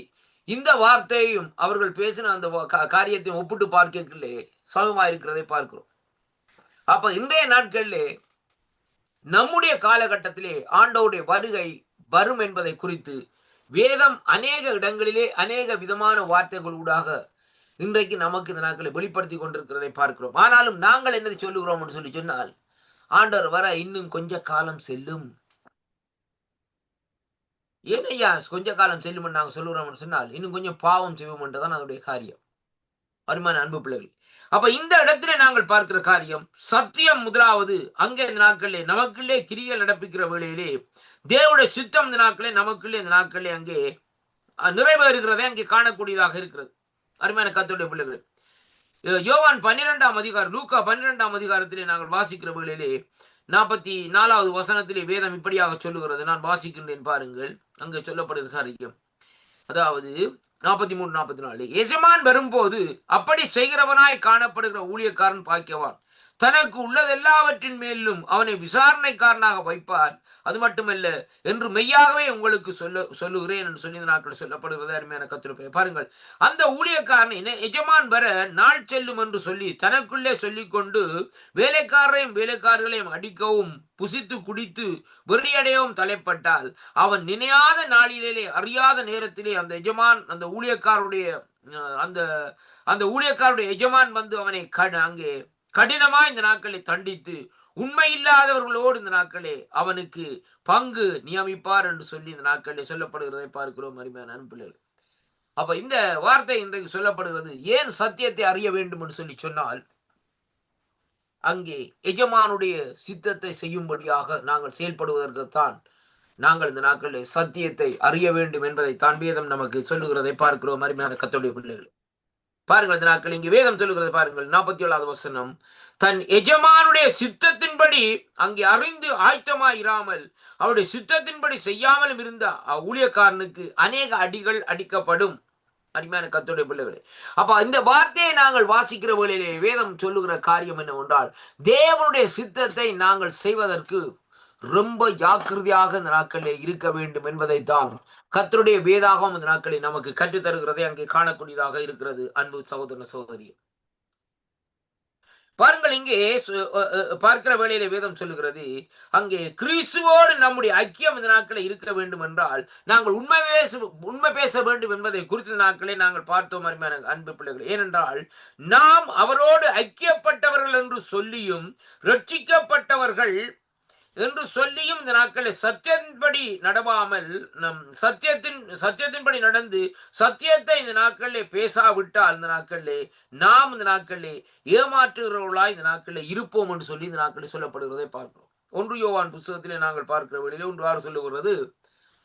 Speaker 2: இந்த வார்த்தையையும் அவர்கள் பேசின அந்த காரியத்தையும் ஒப்பிட்டு பார்க்கலே சமமாயிருக்கிறதை பார்க்கிறோம். அப்ப இன்றைய நாட்களிலே நம்முடைய காலகட்டத்திலே ஆண்டோடைய வருகை வரும் என்பதை குறித்து வேதம் அநேக இடங்களிலே அநேக விதமான வார்த்தைகளூடாக இன்றைக்கு நமக்கு இந்த நாட்களை வெளிப்படுத்தி கொண்டிருக்கிறதை பார்க்கிறோம். ஆனாலும் நாங்கள் என்னதை சொல்லுகிறோம் என்று சொல்லி சொன்னால், ஆண்டவர் வர இன்னும் கொஞ்ச காலம் செல்லும். ஏனையா கொஞ்ச காலம் செல்லும் நாங்கள் சொல்லுகிறோம் சொன்னால், இன்னும் கொஞ்சம் பாவம் செய்வோம் என்றுதான் அதனுடைய காரியம். அருமையான அன்பு பிள்ளைகள், அப்ப இந்த இடத்திலே நாங்கள் பார்க்கிற காரியம் சத்தியம் முதலாவது. அங்கே இந்த நாட்களிலே நமக்குள்ளே கிரியை நடப்பிக்கிற வேளையிலே தேவனுடைய சித்தம் இந்த நாட்களே நமக்குள்ளே இந்த நாட்களே அங்கே நிறைவேறுகிறதை அங்கே காணக்கூடியதாக இருக்கிறது. அருமையான கர்த்தருடைய பிள்ளைகள், யோவான் 12ஆம் அதிகாரம், லூக்கா 12ஆம் அதிகாரத்திலே நாங்கள் வாசிக்கிற வேளையிலே 44வது வசனத்திலே வேதம் இப்படியாக சொல்லுகிறது. நான் வாசிக்கின்றேன் பாருங்கள், அங்கே சொல்லப்படுகிற காரியம். அதாவது 43-44 எஜமான் வரும்போது அப்படி செய்கிறவனாய் காணப்படுகிற ஊழியக்காரன் பாக்கியவான், தனக்கு உள்ளது எல்லாவற்றின் மேலும் அவனை விசாரணைக்காரனாக வைப்பார், அது மட்டுமல்ல என்று மெய்யாகவே உங்களுக்கு சொல்லுகிறேன் என்று சொல்லி இந்த நாட்கள் சொல்லப்படுகிறது. அருமையான கர்த்தருடைய பாருங்கள், அந்த ஊழியக்காரன் எஜமான் வர நாள் செல்லும் என்று சொல்லி தனக்குள்ளே சொல்லிக் கொண்டு வேலைக்காரரையும் வேலைக்காரர்களையும் அடிக்கவும் புசித்து குடித்து வெறியடையவும் தலைப்பட்டால், அவன் நினையாத நாளிலே அறியாத நேரத்திலே அந்த எஜமான் அந்த ஊழியக்காரருடைய அந்த அந்த ஊழியக்காரருடைய எஜமான் வந்து அவனை அங்கே கடினமா இந்த நாட்களை தண்டித்து உண்மை இல்லாதவர்களோடு இந்த நாட்களே அவனுக்கு பங்கு நியமிப்பார் என்று சொல்லி இந்த நாட்களிலே சொல்லப்படுகிறதை பார்க்கிறோம் அருமையான அன்பிள்ளைகள். அப்ப இந்த வார்த்தை இன்றைக்கு சொல்லப்படுகிறது. ஏன் சத்தியத்தை அறிய வேண்டும் என்று சொல்லி சொன்னால், அங்கே எஜமானுடைய சித்தத்தை செய்யும்படியாக நாங்கள் செயல்படுவதற்குத்தான் நாங்கள் இந்த நாட்களில் சத்தியத்தை அறிய வேண்டும் என்பதை தான் வேதம் நமக்கு சொல்லுகிறதை பார்க்கிறோம் அருமையான கர்த்தருடைய பிள்ளைகள். பாருங்கள், இந்த நாட்கள் இங்கே வேதம் சொல்லுகிறது பாருங்கள், 47வது வசனம். தன் எஜமானுடைய சித்தத்தின்படி அங்கே அறிந்து ஆயத்தமாயிராமல் அவருடைய சித்தத்தின்படி செய்யாமலும் இருந்த ஊழியக்காரனுக்கு அநேக அடிகள் அடிக்கப்படும். அருமையான கர்த்தருடைய பிள்ளைகளே, அப்ப இந்த வார்த்தையை நாங்கள் வாசிக்கிற வேளையிலே வேதம் சொல்லுகிற காரியம் என்னவென்றால், தேவனுடைய சித்தத்தை நாங்கள் செய்வதற்கு ரொம்ப ஜாக்கிரதையாக இந்த நாட்களிலே இருக்க வேண்டும் என்பதை தான் கர்த்தருடைய வேதாகம் இந்த நாட்களில் நமக்கு கற்றுத் தருகிறதை அங்கே காணக்கூடியதாக இருக்கிறது. அன்பு சகோதர சகோதரி, பாருங்கள், இங்கே பார்க்கிற வேளையில வேதம் சொல்லுகிறது, அங்கே கிறிஸ்துவோடு நம்முடைய ஐக்கியம் இந்த நாட்களை இருக்க வேண்டும் என்றால் நாங்கள் உண்மை பேச வேண்டும் என்பதை குறித்த நாட்களை நாங்கள் பார்த்தோம் அருமையான அன்பு பிள்ளைகள். ஏனென்றால் நாம் அவரோடு ஐக்கியப்பட்டவர்கள் என்று சொல்லியும் ரட்சிக்கப்பட்டவர்கள் என்று சொல்லியும் இந்த நாட்களை சத்தியத்தின்படி நடவாமல் சத்தியத்தின்படி நடந்து சத்தியத்தை இந்த நாட்களிலே பேசாவிட்டால் இந்த நாட்களிலே நாம் இந்த நாட்களிலே ஏமாற்றுகிறவர்களாய் இந்த நாட்களில் இருப்போம் என்று சொல்லி இந்த நாட்களில் சொல்லப்படுகிறதை பார்க்கிறோம். 1 யோவான் புத்தகத்திலே நாங்கள் பார்க்கிற வழியிலே 1:6 சொல்லுகிறது,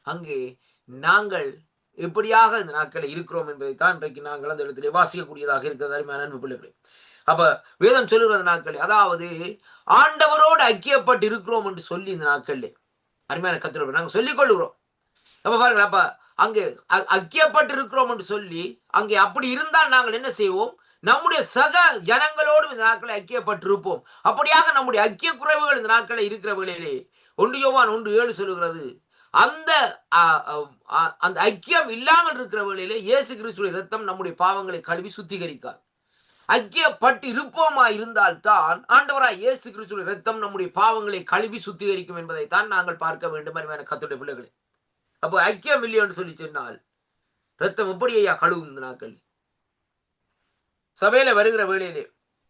Speaker 2: அங்கே நாங்கள் எப்படியாக இந்த நாட்களை இருக்கிறோம் என்பதை தான் இன்றைக்கு நாங்கள் அந்த இடத்திலே வாசிக்கக்கூடியதாக இருக்கிறது அருமையான அன்பு பிள்ளைகளே. அப்ப வேதம் சொல்லுகிற நாட்கள், அதாவது ஆண்டவரோடு ஐக்கியப்பட்டு இருக்கிறோம் என்று சொல்லி இந்த நாட்கள் அருமையான கர்த்தரோடு நாங்கள் சொல்லிக் கொள்ளுகிறோம். அப்ப பாருங்கள், அப்ப அங்கே ஐக்கியப்பட்டு இருக்கிறோம் என்று சொல்லி அங்கே அப்படி இருந்தால் நாங்கள் என்ன செய்வோம்? நம்முடைய சக ஜனங்களோடு இந்த நாட்களை ஐக்கியப்பட்டிருப்போம். அப்படியாக நம்முடைய ஐக்கிய குறைவுகள் இந்த நாட்களை இருக்கிற வேளையிலே 1 யோவான் 1:7 சொல்லுகிறது, அந்த ஐக்கியம் இல்லாமல் இருக்கிற வேளையிலே இயேசு கிறிஸ்துவின் இரத்தம் நம்முடைய பாவங்களை கழுவி சுத்திகரிக்காது. ஐக்கியப்பட்டு இருப்போமா இருந்தால் தான் ஆண்டவராய் இயேசு கிறிஸ்துவின் இரத்தம் நம்முடைய பாவங்களை கழுவி சுத்திகரிக்கும் என்பதை தான் நாங்கள் பார்க்க வேண்டும் அருமையான கர்த்தருடைய பிள்ளைகளே. அப்போ ஐக்கியம் இல்லை என்று சொல்லி சொன்னால் இரத்தம் எப்படி ஐயா கழுவும்? இந்த நாட்கள் சபையில வருகிற வேளையிலே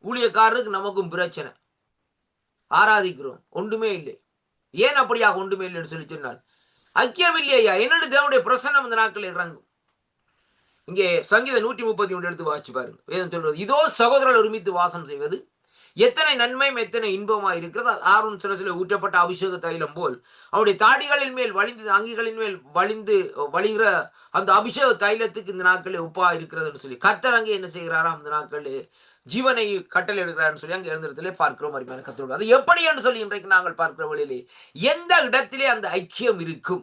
Speaker 2: ஊழியக்காரருக்கு நமக்கும் பிரச்சனை, ஆராதிக்கிறோம், ஒன்றுமே இல்லை. ஏன் அப்படியாக ஒன்றுமே இல்லை என்று சொல்லி சொன்னால் ஐக்கியம் இல்லையா? என்னோட தேவனுடைய பிரசன்னம் இந்த நாட்கள் இறங்கும். இங்கே சங்கீதம் 131 எடுத்து வாசிச்சு பாருங்க. வேதம் சொல்றது, இதோ சகோதரர்கள் ஒருமித்து வாசம் செய்வது எத்தனை நன்மையும் எத்தனை இன்பமாய் இருக்கிறது. ஆரோன் சிரசிலே ஊற்றப்பட்ட அபிஷேக தைலம் போல் அவருடைய தாடிகளின் மேல் வழிந்து அங்கிகளின் மேல் வழிகிற அந்த அபிஷேக தைலத்துக்கு இந்த நாட்களில் உப்பா இருக்கிறதுன்னு சொல்லி கர்த்தர் அங்கே என்ன செய்கிறாராம்? இந்த நாட்களில் ஜீவனை கட்டளை எடுக்கிறான்னு சொல்லி அங்கே இருந்திடத்திலே பார்க்கிறோம் அருமையான கர்த்தரோடு. அது எப்படி என்று சொல்லி இன்றைக்கு நாங்கள் பார்க்கிற வழியிலே எந்த இடத்திலே அந்த ஐக்கியம் இருக்கும்,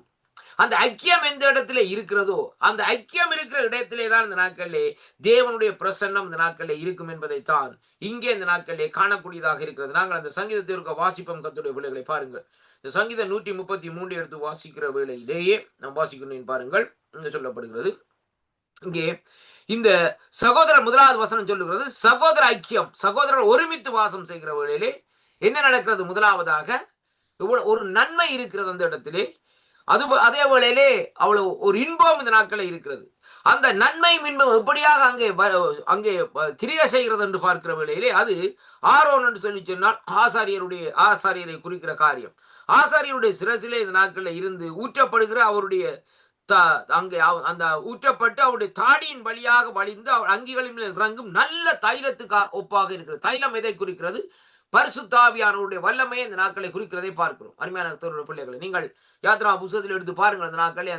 Speaker 2: அந்த ஐக்கியம் எந்த இடத்துல இருக்கிறதோ அந்த ஐக்கியம் இருக்கிற இடத்திலே தான் இந்த நாட்களிலே தேவனுடைய பிரசன்னம் இந்த நாட்களிலே இருக்கும் என்பதைத்தான் இங்கே இந்த நாட்களிலே காணக்கூடியதாக இருக்கிறது. நாங்கள் அந்த சங்கீதத்திற்கு வாசிப்போம் கர்த்தருடைய பிள்ளைகளை. பாருங்கள், இந்த சங்கீதம் 133 எடுத்து வாசிக்கிற வேளையிலேயே நாம் வாசிக்கணும். பாருங்கள், இங்கே சொல்லப்படுகிறது, இங்கே இந்த சகோதரர் 1வது வசனம் சொல்லுகிறது, சகோதர ஐக்கியம், சகோதரர் ஒருமித்து வாசம் செய்கிற வேளையிலே என்ன நடக்கிறது? முதலாவதாக ஒரு நன்மை இருக்கிறது அந்த இடத்திலே. அதே வேளையிலே அவ்வளவு ஒரு இன்பம் இந்த நாட்களில் இருக்கிறது. அந்த நன்மை இன்பம் எப்படியாக அங்கே கிரியை செய்கிறது என்று பார்க்கிற வேளையிலே அது ஆரோன் என்று சொல்லி சொன்னால் ஆசாரியரை குறிக்கிற காரியம். ஆசாரியருடைய சிரசிலே இந்த நாட்களில் இருந்து ஊற்றப்படுகிற அவருடைய அங்கே அந்த ஊற்றப்பட்டு அவருடைய தாடியின் வழியாக வழிந்து அவர் அங்கிகளின் இறங்கும் நல்ல தைலத்துக்கு ஒப்பாக இருக்கிறது. தைலம் எதை குறிக்கிறது? பரிசுத்த ஆவியானவருடைய வல்லமையை இந்த நாட்களை குறிக்கிறதை பார்க்கிறோம். அருமையான பிள்ளைகளை, நீங்கள் யாத்ரா புத்தகத்தில் எடுத்து பாருங்கள். அந்த நாட்களே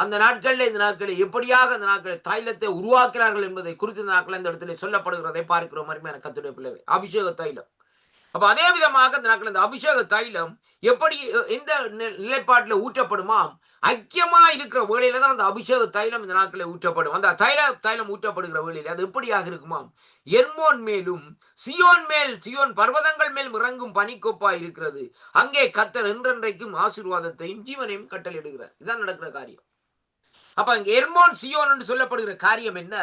Speaker 2: அந்த நாட்களில் இந்த நாட்களில் எப்படியாக அந்த நாட்களில் தைலத்தை உருவாக்கிறார்கள் என்பதை குறித்து இந்த நாட்களில் இந்த இடத்துல சொல்லப்படுகிறதை பார்க்கிறோம். அருமையான கர்த்தருடைய பிள்ளைகளை, அபிஷேக தைலம். அப்ப அதே விதமாக இந்த நாட்களில் இந்த அபிஷேக தைலம் எப்படி எந்த நிலைப்பாட்டில் ஊற்றப்படுமாம்? ஐக்கியமா இருக்கிற வேளையில தான் அந்த அபிஷேக தைலம் இந்த நாட்களில் ஊற்றப்படும். அந்த தைலம் ஊற்றப்படுகிற வேளையில அது எப்படியாக இருக்குமாம்? எர்மோன் மேலும் சியோன் பர்வதங்கள் மேல் இறங்கும் பனிக்கொப்பா இருக்கிறது. அங்கே கர்த்தர் என்றென்றைக்கும் ஆசீர்வாதத்தையும் ஜீவனையும் கட்டளையிடுகிறார். இதுதான் நடக்கிற காரியம். அப்ப அங்கே எர்மோன் சியோன் என்று சொல்லப்படுகிற காரியம் என்ன?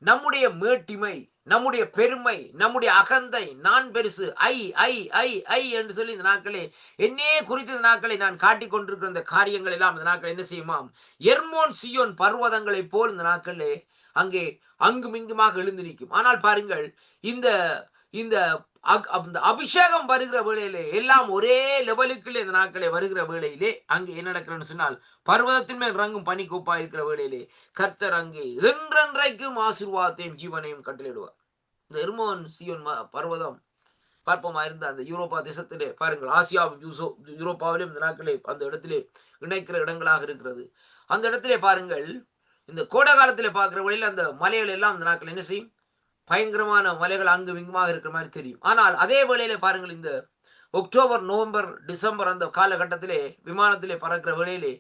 Speaker 2: நம்முடைய மேட்டிமை, நம்முடைய பெருமை, நம்முடைய அகந்தை, நான் பெருசு, ஐ என்று சொல்லி இந்த நாட்களே என்னே குறித்து இந்த நாட்களை நான் காட்டிக் கொண்டிருக்கிற இந்த காரியங்கள் எல்லாம் இந்த நாட்கள் என்ன செய்யுமாம்? எர்மோன் சியோன் பர்வதங்களை போல் இந்த நாட்களே அங்கே அங்கும் இங்குமாக எழுந்து நிற்கும். ஆனால் பாருங்கள், இந்த இந்த அந்த அபிஷேகம் வருகிற வேளையிலே எல்லாம் ஒரே லெவலுக்குள்ளே இந்த நாட்களே வருகிற வேளையிலே அங்கே என்ன நடக்கிறன்னு சொன்னால், பர்வதத்தின் மேல் இறங்கும் பனி கூப்பா இருக்கிற வேளையிலே கர்த்தர் அங்கே என்றென்றைக்கும் ஆசீர்வாதத்தையும் ஜீவனையும் கட்டளையிடுவார். இந்த எர்மோன் சியோன் பர்வதம் பார்ப்போமா இருந்த அந்த யூரோப்பா தேசத்திலே பாருங்கள், ஆசியாவும் யூரோப்பாவிலும் இந்த நாட்களே அந்த இடத்திலே இணைக்கிற இடங்களாக இருக்கிறது. அந்த இடத்திலே பாருங்கள், இந்த கோடை காலத்திலே பார்க்கிற வழியில் அந்த மலைகள் எல்லாம் இந்த நாட்கள் என்ன செய்யும், பயங்கரமான மலைகள் அங்கு இங்குமாக இருக்கிற மாதிரி தெரியும். ஆனால் அதே வேளையிலே பாருங்கள், இந்த அக்டோபர், நவம்பர், டிசம்பர் அந்த காலகட்டத்திலே விமானத்திலே பறக்கிற வேளையிலே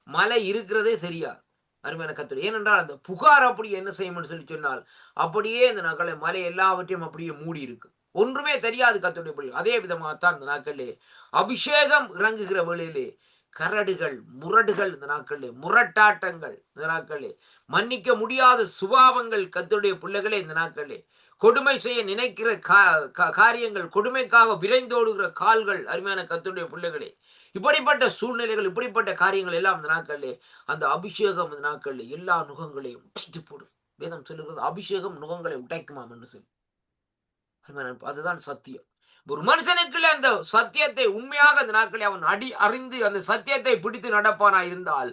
Speaker 2: மழை இருக்கிறதே தெரியாது. அருமையான கர்த்தர், ஏனென்றால் அந்த புகார் அப்படி என்ன செய்யும்னு சொல்லி சொன்னால், அப்படியே இந்த நாட்களை மலை எல்லாவற்றையும் அப்படியே மூடி இருக்கு, ஒன்றுமே தெரியாது கர்த்தருடைய பிள்ளை. அதே விதமாகத்தான் இந்த நாட்களிலே அபிஷேகம் இறங்குகிற வேளையிலே கரடுகள், முரடுகள், இந்த நாட்களிலே முரட்டாட்டங்கள், இந்த நாட்களிலே மன்னிக்க முடியாத சுபாவங்கள் கர்த்தருடைய பிள்ளைகளே, இந்த நாட்களிலே கொடுமை செய்ய நினைக்கிற காரியங்கள், கொடுமைக்காக விரைந்தோடுகிற கால்கள், அருமையான கர்த்தருடைய பிள்ளைகளே, இப்படிப்பட்ட சூழ்நிலைகள், இப்படிப்பட்ட காரியங்கள் எல்லாம் இந்த நாட்களிலே அந்த அபிஷேகம் இந்த நாட்களிலே எல்லா நுகங்களையும் உடைத்து போடும். வேதம் சொல்லுகிறது, அபிஷேகம் நுகங்களை உடைக்குமாம் என்று சொல்லி. அதுதான் சத்தியம். ஒரு மனுஷனுக்குள்ள அந்த சத்தியத்தை உண்மையாக அந்த நாட்களில் அவன் அறிந்து அந்த சத்தியத்தை பிடித்து நடப்பானா இருந்தால்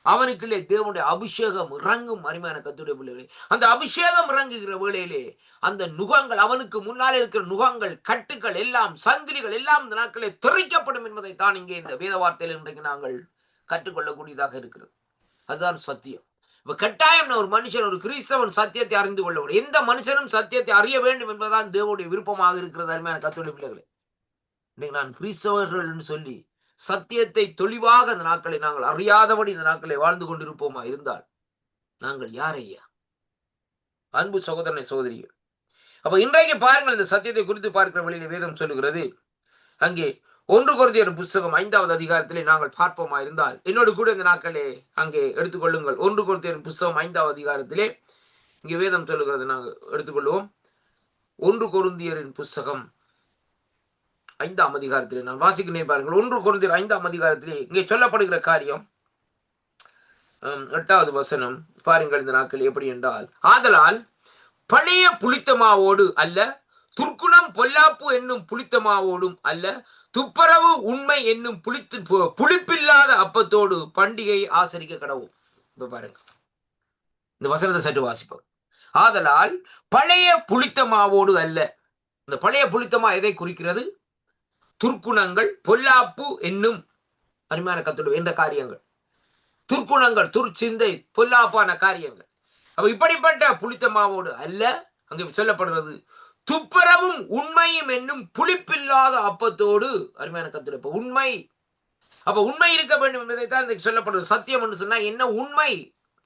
Speaker 2: அவனுக்குள்ளே தேவனுடைய அபிஷேகம் இறங்கும். அருமையான கர்த்தருடைய பிள்ளைகளே, அந்த அபிஷேகம் இறங்குகிற வேளையிலே அந்த நுகங்கள், அவனுக்கு முன்னாலே இருக்கிற நுகங்கள், கட்டுகள் எல்லாம், சங்கிலிகள் எல்லாம் இந்த நாட்களே திரைக்கப்படும் என்பதை தான் இங்கே இந்த வேத வார்த்தையில் இன்றைக்கு நாங்கள் கற்றுக்கொள்ளக்கூடியதாக இருக்கிறது. அதுதான் சத்தியம். கட்டாயம் ஒரு மனுஷன், ஒரு கிறிஸ்தவன் சத்தியத்தை அறிந்து கொள்ள வேண்டும். எந்த மனுஷனும் சத்தியத்தை அறிய வேண்டும் என்பதுதான் தேவனுடைய விருப்பமாக இருக்கிறது. அருமையான கர்த்தருடைய பிள்ளைகளே, இன்னைக்கு நான் கிறிஸ்தவர்கள் சொல்லி சத்தியத்தை தெளிவாக இந்த நாட்களை நாங்கள் அறியாதபடி இந்த நாட்களை வாழ்ந்து கொண்டிருப்போமா இருந்தால் நாங்கள் யாரையா? அன்பு சகோதரனை, சகோதரிகள், அப்ப இன்றைக்கு பாருங்கள், இந்த சத்தியத்தை குறித்து பார்க்கிற வழியில வேதம் சொல்லுகிறது, அங்கே 1 கொரிந்தியர் புத்தகம் 5வது அதிகாரத்திலே நாங்கள் பார்ப்போமா இருந்தால், என்னோடு கூட இந்த நாட்களே அங்கே எடுத்துக்கொள்ளுங்கள். 1 கொரிந்தியர் புத்தகம் 5வது அதிகாரத்திலே இங்கே வேதம் சொல்லுகிறது, நாங்கள் எடுத்துக்கொள்வோம். 1 கொரிந்தியரின் புத்தகம் 5ஆம் அதிகாரத்திலே நான் வாசிக்கிறேன் பாருங்கள். 1 கொரிந்தியர் 5ஆம் அதிகாரத்திலே இங்கே சொல்லப்படுகிற காரியம் 8வது வசனம் பாருங்கள். இந்த நாட்கள் எப்படி என்றால், ஆதலால் பழைய புளித்தமாவோடு அல்ல, துர்க்குணம் பொல்லாப்பு என்னும் புளித்தமாவோடும் அல்ல, துப்பரவு உண்மை என்னும் புளிப்பில்லாத அப்பத்தோடு பண்டிகையை ஆசரிக்க கடவும். இப்ப பாருங்க, இந்த வசனத்தை சற்று வாசிப்போம். ஆதலால் பழைய புளித்தமாவோடு அல்ல. இந்த பழைய புளித்தமா எதை குறிக்கிறது? துர்க்குணங்கள், பொல்லாப்பு என்னும் அருமையான கர்த்தருடைய என்ற காரியங்கள், துர்க்குணங்கள், துர்ச்சிந்தை, பொல்லாப்பான காரியங்கள். அப்ப இப்படிப்பட்ட புளித்தமாவோடு அல்ல, அங்கே சொல்லப்படுகிறது துப்புரவும் உண்மையும் என்னும் புளிப்பில்லாத அப்பத்தோடு. அருமையான கர்த்தருடைய உண்மை, அப்ப உண்மை இருக்க வேண்டும் என்பதைத்தான் சொல்லப்படுறது. சத்தியம் என்று சொன்னா என்ன? உண்மை,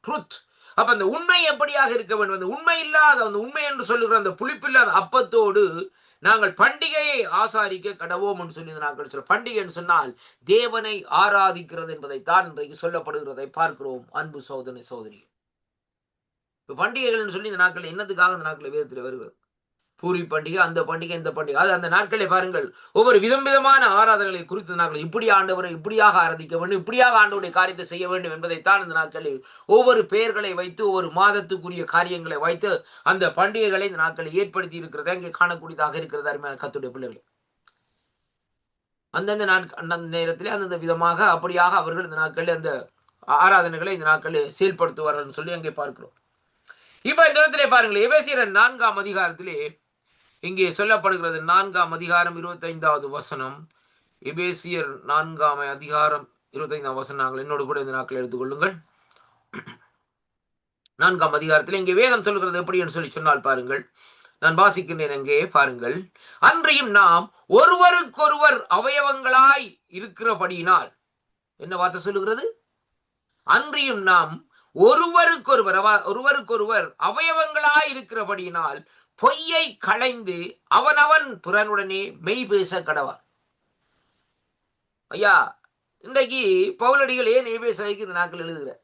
Speaker 2: ட்ரூத். அப்ப அந்த உண்மை எப்படியாக இருக்க வேண்டும்? அந்த உண்மை இல்லாத, அந்த உண்மை என்று சொல்லுகிற அந்த புளிப்பில்லாத அப்பத்தோடு நாங்கள் பண்டிகையை ஆசாரிக்க கடவோம் என்று சொல்லி நாங்கள் சொல்ல. பண்டிகை என்று சொன்னால் தேவனை ஆராதிக்கிறது என்பதைத்தான் இன்றைக்கு சொல்லப்படுகிறதை பார்க்கிறோம். அன்பு சகோதரனை, சகோதரி, பண்டிகைகள் சொல்லி இந்த நாட்கள் என்னதுக்காக இந்த நாட்கள் வேதத்தில் வருகிறது? பூரி பண்டிகை, அந்த பண்டிகை, இந்த பண்டிகை, அது அந்த நாட்களை பாருங்கள், ஒவ்வொரு விதமான ஆராதனைகளை குறித்து நாங்கள் இப்படி ஆண்டவரை இப்படியாக ஆராதிக்க வேண்டும், இப்படியாக ஆண்டவருடைய காரியத்தை செய்ய வேண்டும் என்பதைத்தான் இந்த நாட்களில் ஒவ்வொரு பெயர்களை வைத்து, ஒவ்வொரு மாதத்துக்குரிய காரியங்களை வைத்து அந்த பண்டிகைகளை இந்த நாட்களை ஏற்படுத்தி இருக்கிறத இங்கே காணக்கூடியதாக இருக்கிறது. அருமையான கர்த்தருடைய பிள்ளைகளை, அந்தந்த அந்தந்த நேரத்தில் அந்தந்த விதமாக அப்படியாக அவர்கள் இந்த நாட்களில் அந்த ஆராதனைகளை இந்த நாட்களில் செயல்படுத்துவார்கள் சொல்லி அங்கே பார்க்கிறோம். இப்ப இந்த இடத்திலே பாருங்கள், எபேசியர் 4ஆம் அதிகாரத்திலே இங்கே சொல்லப்படுகிறது. 4ஆம் அதிகாரம் 25வது வசனம். எபேசியர் 4ஆம் அதிகாரம் 25ஆம் வசனம். நாங்கள் என்னோடு கூட இந்த நாட்கள் எடுத்துக்கொள்ளுங்கள். 4ஆம் அதிகாரத்தில் இங்கே வேதம் சொல்கிறது எப்படி என்று சொல்லி சொன்னால் பாருங்கள், நான் வாசிக்கிறேன். அங்கே பாருங்கள், அன்றியும் நாம் ஒருவருக்கொருவர் அவயவங்களாய் இருக்கிறபடியினால். என்ன வார்த்தை சொல்லுகிறது? அன்றியும் நாம் ஒருவருக்கொருவர் அவயவங்களாய் இருக்கிறபடியினால் பொய்யை களைந்து அவனவன் பிறனுடனே மெய் பேச கடவார். ஐயா, இன்றைக்கு பவுலடிகள் ஏன் எபேசு சபைக்கு இந்த நாட்கள் எழுதுகிறார்?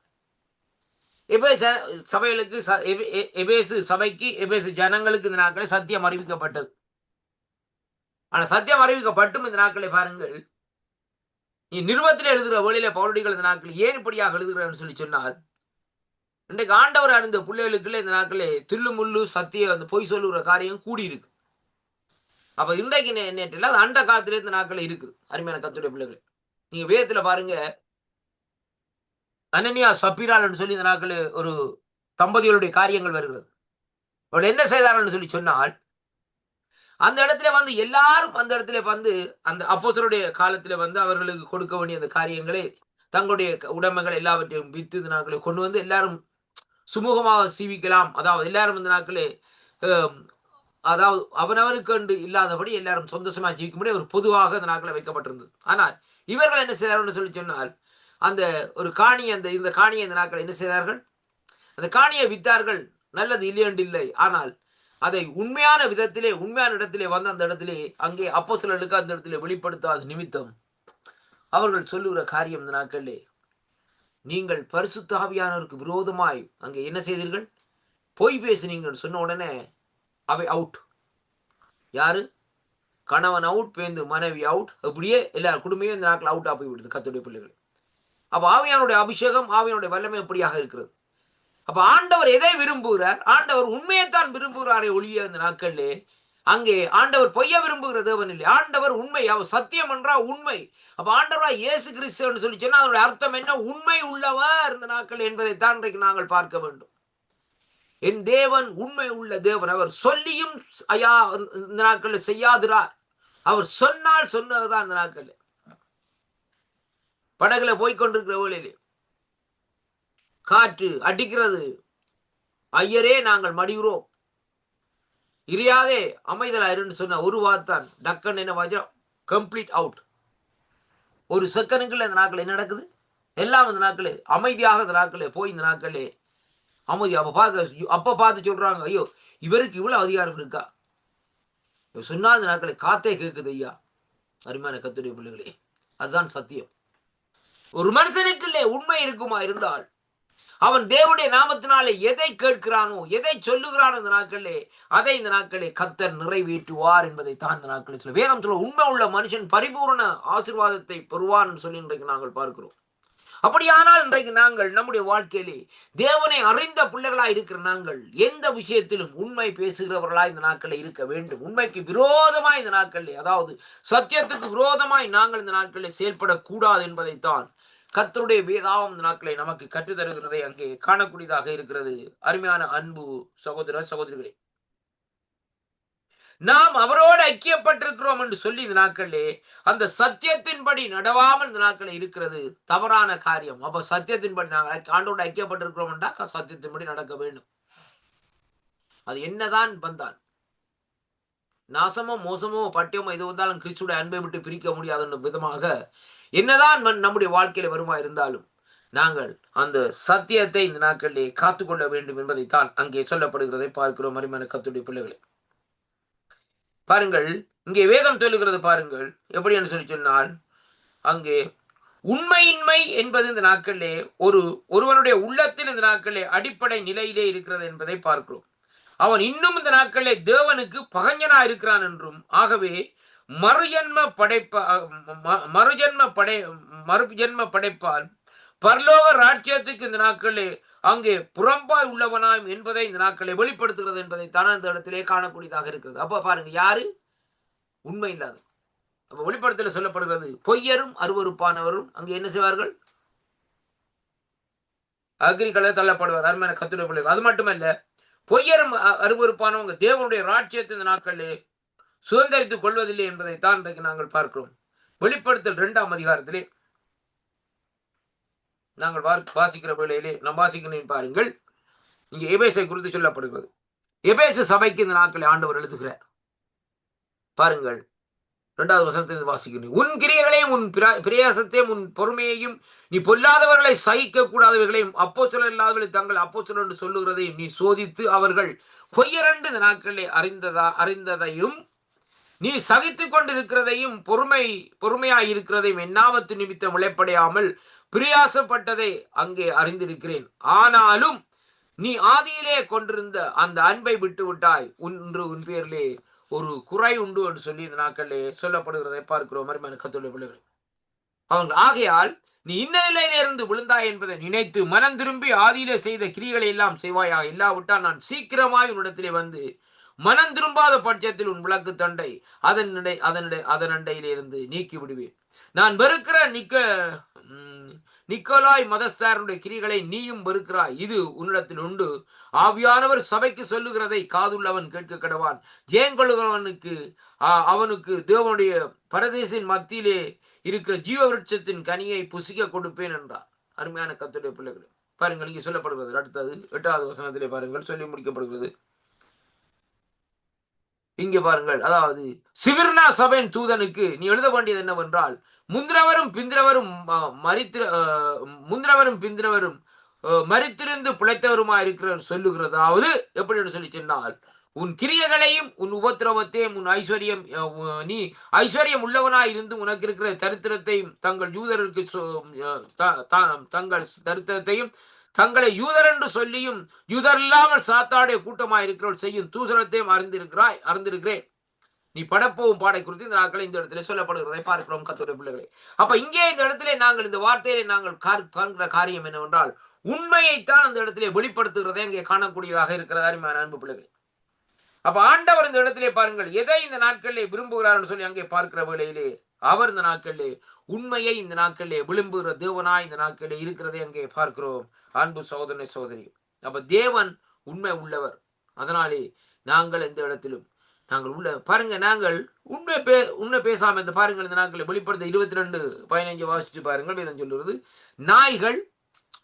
Speaker 2: சபைகளுக்கு, எபேசு சபைக்கு, எபேசு ஜனங்களுக்கு இந்த நாட்களில் சத்தியம் அறிவிக்கப்பட்டது. ஆனா சத்தியம் அறிவிக்கப்பட்டும் இந்த நாட்களை பாருங்கள், நிருபத்தில் எழுதுகிற வழியில பவுலடிகள் இந்த நாட்கள் ஏன் இப்படியாக எழுதுகிறார் சொல்லி சொன்னால், இன்றைக்கு ஆண்டவர் அறிந்த பிள்ளைகளுக்குள்ள இந்த நாட்களே தில்லு முள்ளு சத்திய அந்த பொய் சொல்லுகிற காரியம் கூடி இருக்கு. அப்ப இன்றைக்கு நேற்றில் அது அண்ட காலத்திலே இந்த நாட்கள் இருக்குது. அருமையான கர்த்தருடைய பிள்ளைகளே, நீங்க வேதத்துல பாருங்க, அனனியா சப்பீரால் சொல்லி இந்த நாட்கள் ஒரு தம்பதிகளுடைய காரியங்கள் வருகிறது. அவள் என்ன செய்தார்கள் சொல்லி சொன்னால், அந்த இடத்துல வந்து எல்லாரும் அந்த இடத்துல வந்து அந்த அப்போஸ்தலருடைய காலத்துல வந்து அவர்களுக்கு கொடுக்க வேண்டிய அந்த காரியங்களை தங்களுடைய உடைமைகள் எல்லாவற்றையும் வித்து இந்த நாட்களை கொண்டு வந்து எல்லாரும் சுமூகமாக சீவிக்கலாம். அதாவது எல்லாரும் இந்த நாட்களே அதாவது அவனவருக்கு என்று இல்லாதபடி எல்லாரும் சொந்தமா ஜீவிக்கும்படி ஒரு பொதுவாக அந்த நாட்களை வைக்கப்பட்டிருந்தது. ஆனால் இவர்கள் என்ன செய்தார்கள் சொல்லி சொன்னால், அந்த ஒரு காணியை இந்த காணியை இந்த நாட்களை என்ன செய்தார்கள், அந்த காணியை வித்தார்கள். நல்லது இல்லையென்று இல்லை, ஆனால் அதை உண்மையான விதத்திலே உண்மையான இடத்திலே வந்து அந்த இடத்திலே அங்கே அப்போஸ்தலர்களுக்கு அந்த இடத்திலே வெளிப்படுத்தாத நிமித்தம் அவர்கள் சொல்லுகிற காரியம் இந்த நாட்களிலே, நீங்கள் பரிசுத்த ஆவியானவருக்கு விரோதமாய் அங்கே என்ன செய்தீர்கள், பொய் பேசினீங்கன்னு சொன்ன உடனே அவை அவுட். யாரு? கணவன் அவுட், பேந்து மனைவி அவுட், அப்படியே எல்லா குடும்பமும் இந்த நாட்கள் அவுட்டா போய் விடுது கர்த்தருடைய பிள்ளைகள். அப்ப ஆவியானுடைய அபிஷேகம், ஆவியானுடைய வல்லமை எப்படியாக இருக்கிறது? அப்ப ஆண்டவர் எதை விரும்புகிறார்? ஆண்டவர் உண்மையைத்தான் விரும்புகிறாரே ஒழிய இந்த நாட்களிலே அங்கே ஆண்டவர் பொய்ய விரும்புகிற தேவன் இல்லை. ஆண்டவர் உண்மை, அவர் சத்தியம் என்றா உண்மை. அப்ப ஆண்டவரா இயேசு கிறிஸ்து சொல்லி சொன்னா அதனுடைய அர்த்தம் என்ன? உண்மை உள்ளவர் இந்த நாட்கள் என்பதைத்தான் இன்றைக்கு நாங்கள் பார்க்க வேண்டும். என் தேவன் உண்மை உள்ள தேவன். அவர் சொல்லியும் ஐயா இந்த நாட்கள் செய்யாதிரார். அவர் சொன்னால் சொன்னதுதான் இந்த நாட்கள். படகுல போய்கொண்டிருக்கிற வேளையிலே காற்று அடிக்கிறது, ஐயரே நாங்கள் மடிகிறோம், இரியாதே அமைதலா இருன்னு சொன்ன ஒரு வார்த்தான் டக்கன் என்ன வாஜா கம்ப்ளீட் அவுட். ஒரு செகண்டுக்குள்ள இந்த நாட்கள் என்ன நடக்குது? எல்லாம் இந்த நாட்களே அமைதியாக இந்த நாட்களே போய் இந்த நாட்களே அமைதி. அப்ப பார்த்து சொல்றாங்க, ஐயோ இவருக்கு இவ்வளவு அதிகாரம் இருக்கா? சொன்னா இந்த நாட்களை காத்தே கேட்குது. ஐயா அருமையான கர்த்தருடைய பிள்ளைகளே, அதுதான் சத்தியம். ஒரு மனுஷனுக்குள்ளே உண்மை இருக்குமா இருந்தால் அவன் தேவனுடைய நாமத்தினாலே எதை கேட்கிறானோ எதை சொல்லுகிறானோ இந்த நாட்களே அதை இந்த நாட்களே கர்த்தர் நிறைவேற்றுவார் என்பதை தான் இந்த நாட்களே சொல்ல வேதம் சொல்ல. உண்மை உள்ள மனுஷன் பரிபூர்ண ஆசீர்வாதத்தை பெறுவான் சொல்லி இன்றைக்கு நாங்கள் பார்க்கிறோம். அப்படியானால் இன்றைக்கு நாங்கள் நம்முடைய வாழ்க்கையிலே தேவனை அறிந்த பிள்ளைகளாய் இருக்கிற நாங்கள் எந்த விஷயத்திலும் உண்மை பேசுகிறவர்களாய் இந்த நாட்களில் இருக்க வேண்டும். உண்மைக்கு விரோதமாய் இந்த நாட்களில், அதாவது சத்தியத்துக்கு விரோதமாய் நாங்கள் இந்த நாட்களில் செயல்படக்கூடாது என்பதைத்தான் கர்த்தருடைய வேதாகம் இந்த நாட்களை நமக்கு கற்றுத்தருகிறதை அங்கே காணக்கூடியதாக இருக்கிறது. அருமையான அன்பு சகோதர சகோதரிகளே, நாம் அவரோடு ஐக்கியப்பட்டிருக்கிறோம் என்று சொல்லி இந்த நாட்களிலே அந்த சத்தியத்தின்படி நடவாமல் இந்த நாட்களில் இருக்கிறது தவறான காரியம். அப்ப சத்தியத்தின்படி நாங்கள் ஆண்டோடு ஐக்கியப்பட்டிருக்கிறோம் என்றால் சத்தியத்தின்படி நடக்க வேண்டும். அது என்னதான் வந்தால் நாசமோ மோசமோ பட்டியமோ எது வந்தாலும் கிறிஸ்துடைய அன்பை விட்டு பிரிக்க முடியாத விதமாக என்னதான் நம்முடைய வாழ்க்கையில வருமா இருந்தாலும் நாங்கள் அந்த சத்தியத்தை இந்த நாட்களிலே காத்துக்கொள்ள வேண்டும் என்பதைத்தான் அங்கே சொல்லப்படுகிறதை பார்க்கிறோம். அருமையான கர்த்தருடைய பிள்ளைகளே, பாருங்கள் இங்கே வேதம் சொல்லுகிறது. பாருங்கள் எப்படி என்று சொல்லி சொன்னால், அங்கே உண்மையின்மை என்பது இந்த நாட்களிலே ஒருவனுடைய உள்ளத்தில் இந்த நாட்களிலே அடிப்படை நிலையிலே இருக்கிறது என்பதை பார்க்கிறோம். அவன் இன்னும் இந்த நாட்களிலே தேவனுக்கு பகைஞனா இருக்கிறான் என்றும், ஆகவே மறுஜென்ம படைப்பால் பரலோக ராஜ்யத்துக்கு இந்த நாட்களே அங்கே புறம்பாய் உள்ளவனாயும் என்பதை இந்த நாட்களை வெளிப்படுத்துகிறது என்பதை தான் அந்த இடத்திலே காணக்கூடியதாக இருக்கிறது. அப்ப பாருங்க, யாரு உண்மை இல்லாத அப்ப வெளிப்படுத்தல சொல்லப்படுகிறது. பொய்யரும் அருவருப்பானவரும் அங்கே என்ன செய்வார்கள்? அக்னிகளை தள்ளப்படுவார். அருமையான கர்த்தருடைய பிள்ளைகள், அது மட்டுமல்ல, பொய்யரும் அருவருப்பானவங்க தேவனுடைய ராஜ்யத்தை இந்த நாட்களிலே சுதந்திரித்துக் கொள்வதில்லை என்பதைத்தான் இன்றைக்கு நாங்கள் பார்க்கிறோம். வெளிப்படுத்தல் 2ஆம் அதிகாரத்திலே நாங்கள் வாசிக்கிற வேளையிலே நாம் வாசிக்கிறேன். பாருங்கள், இங்கே எபேசை குறித்து சொல்லப்படுகிறது. எபேசு சபைக்கு இந்த நாட்களை ஆண்டவர் எழுதுகிறார். பாருங்கள் 2வது வசனத்தில் வாசிக்கிறேன். உன் கிரியைகளையும் உன் பிரயாசத்தையும் உன் பொறுமையையும் நீ பொல்லாதவர்களை சகிக்க கூடாதவர்களையும் அப்போஸ்தலர் இல்லாதவர்களை தங்கள் அப்போஸ்தலர் என்று சொல்லுகிறதையும் நீ சோதித்து அவர்கள் பொய்யரென்று இந்த நாட்களிலே அறிந்ததையும் நீ சகித்துக் கொண்டிருக்கிறதையும் பொறுமையாய் இருக்கிறதையும் என்னாமத்து நிமித்தம் விளைப்படையாமல் பிரியாசப்பட்டதை அங்கே அறிந்திருக்கிறேன். ஆனாலும் நீ ஆதியிலே கொண்டிருந்த அந்த அன்பை விட்டு விட்டாய். உன் பேரிலே ஒரு குறை உண்டு என்று சொல்லி இந்த நாட்களிலே சொல்லப்படுகிறதை பார்க்கிறோம். அருமையான கர்த்தருடைய பிள்ளைகளே, அவர்கள் ஆகையால் நீ இன்ன நிலையிலிருந்து விழுந்தாய் என்பதை நினைத்து மனம் திரும்பி ஆதியிலே செய்த கிரிகளை எல்லாம் செய்வாயா, இல்லாவிட்டால் நான் சீக்கிரமாய் உன்னிடத்திலே வந்து மனம் திரும்பாத பட்சத்தில் உன் விளக்கு தண்டை அதனண்டையிலிருந்து நீக்கி விடுவேன். நான் வெறுக்கிற நிக்கோலாய் மதஸ்தாரனுடைய கிரிகளை நீயும் வெறுக்கிறாய், இது உன்னிடத்தில் உண்டு. ஆவியானவர் சபைக்கு சொல்லுகிறதை காதுள்ளவன் கேட்க கடவான். ஜெயங்கொள்கிறவனுக்கு அவனுக்கு தேவனுடைய பரதேசின் மத்தியிலே இருக்கிற ஜீவ விருட்சத்தின் கனியை புசிக்க கொடுப்பேன் என்றார். அருமையான கர்த்தருடைய பிள்ளைகளே, பாருங்கள் இங்கே சொல்லப்படுகிறது. அடுத்தது 8வது வசனத்திலே பாருங்கள் சொல்லி முடிக்கப்படுகிறது. இங்கே பாருங்கள், அதாவது சிவிர்னா சபையின் தூதனுக்கு நீ எழுத வேண்டியது என்னவென்றால், முந்திரவரும் பிந்திரவரும் மரித்திருந்து பிழைத்தவருமா இருக்கிறவர் சொல்லுகிறதாவது எப்படி என்று சொல்லி சொன்னால், உன் கிரியைகளையும் உன் உபத்திரவத்தையும் உன் ஐஸ்வர்யம் நீ ஐஸ்வர்யம் உள்ளவனாய் இருந்து உனக்கு இருக்கிற தரித்திரத்தையும் தங்கள் யூதருக்கு தங்கள் தரித்திரத்தையும் தங்களை யூதர் என்று சொல்லியும் யூதர் இல்லாமல் சாத்தாடைய கூட்டமாய் இருக்கிறவள் செய்யும் தூசணத்தையும் அறிந்திருக்கிறேன். நீ படப்போவும் பாடை குறித்து இந்த நாட்களை இந்த இடத்துல சொல்லப்படுகிறதை பார்க்கிறோம் கர்த்தருடைய பிள்ளைகளே. அப்ப இங்கே இந்த இடத்திலே நாங்கள் இந்த வார்த்தையிலே நாங்கள் காண்கிற காரியம் என்னவென்றால், உண்மையைத்தான் அந்த இடத்திலே வெளிப்படுத்துகிறதை இங்கே காணக்கூடியதாக இருக்கிறது அருமையான அன்பு பிள்ளைகளே. அப்ப ஆண்டவர் இந்த இடத்திலே பாருங்கள் எதை இந்த நாட்களிலே விரும்புகிறார் சொல்லி அங்கே பார்க்கிற வேளையிலே அவர் இந்த நாட்களிலே உண்மையை இந்த நாட்களிலே விரும்புகிற தேவனாய் இந்த நாட்களிலே இருக்கிறதை அங்கே பார்க்கிறோம் அன்பு சகோதரனை சகோதரி. அப்ப தேவன் உண்மை உள்ளவர். அதனாலே நாங்கள் இந்த இடத்திலும் நாங்கள் பாருங்க, நாங்கள் உண்மை பேசாம இந்த பாருங்கள் இந்த நாட்களை வெளிப்படுத்த 22:15 வாசிச்சு பாருங்கள். வேதம் சொல்லுவது, நாய்கள்,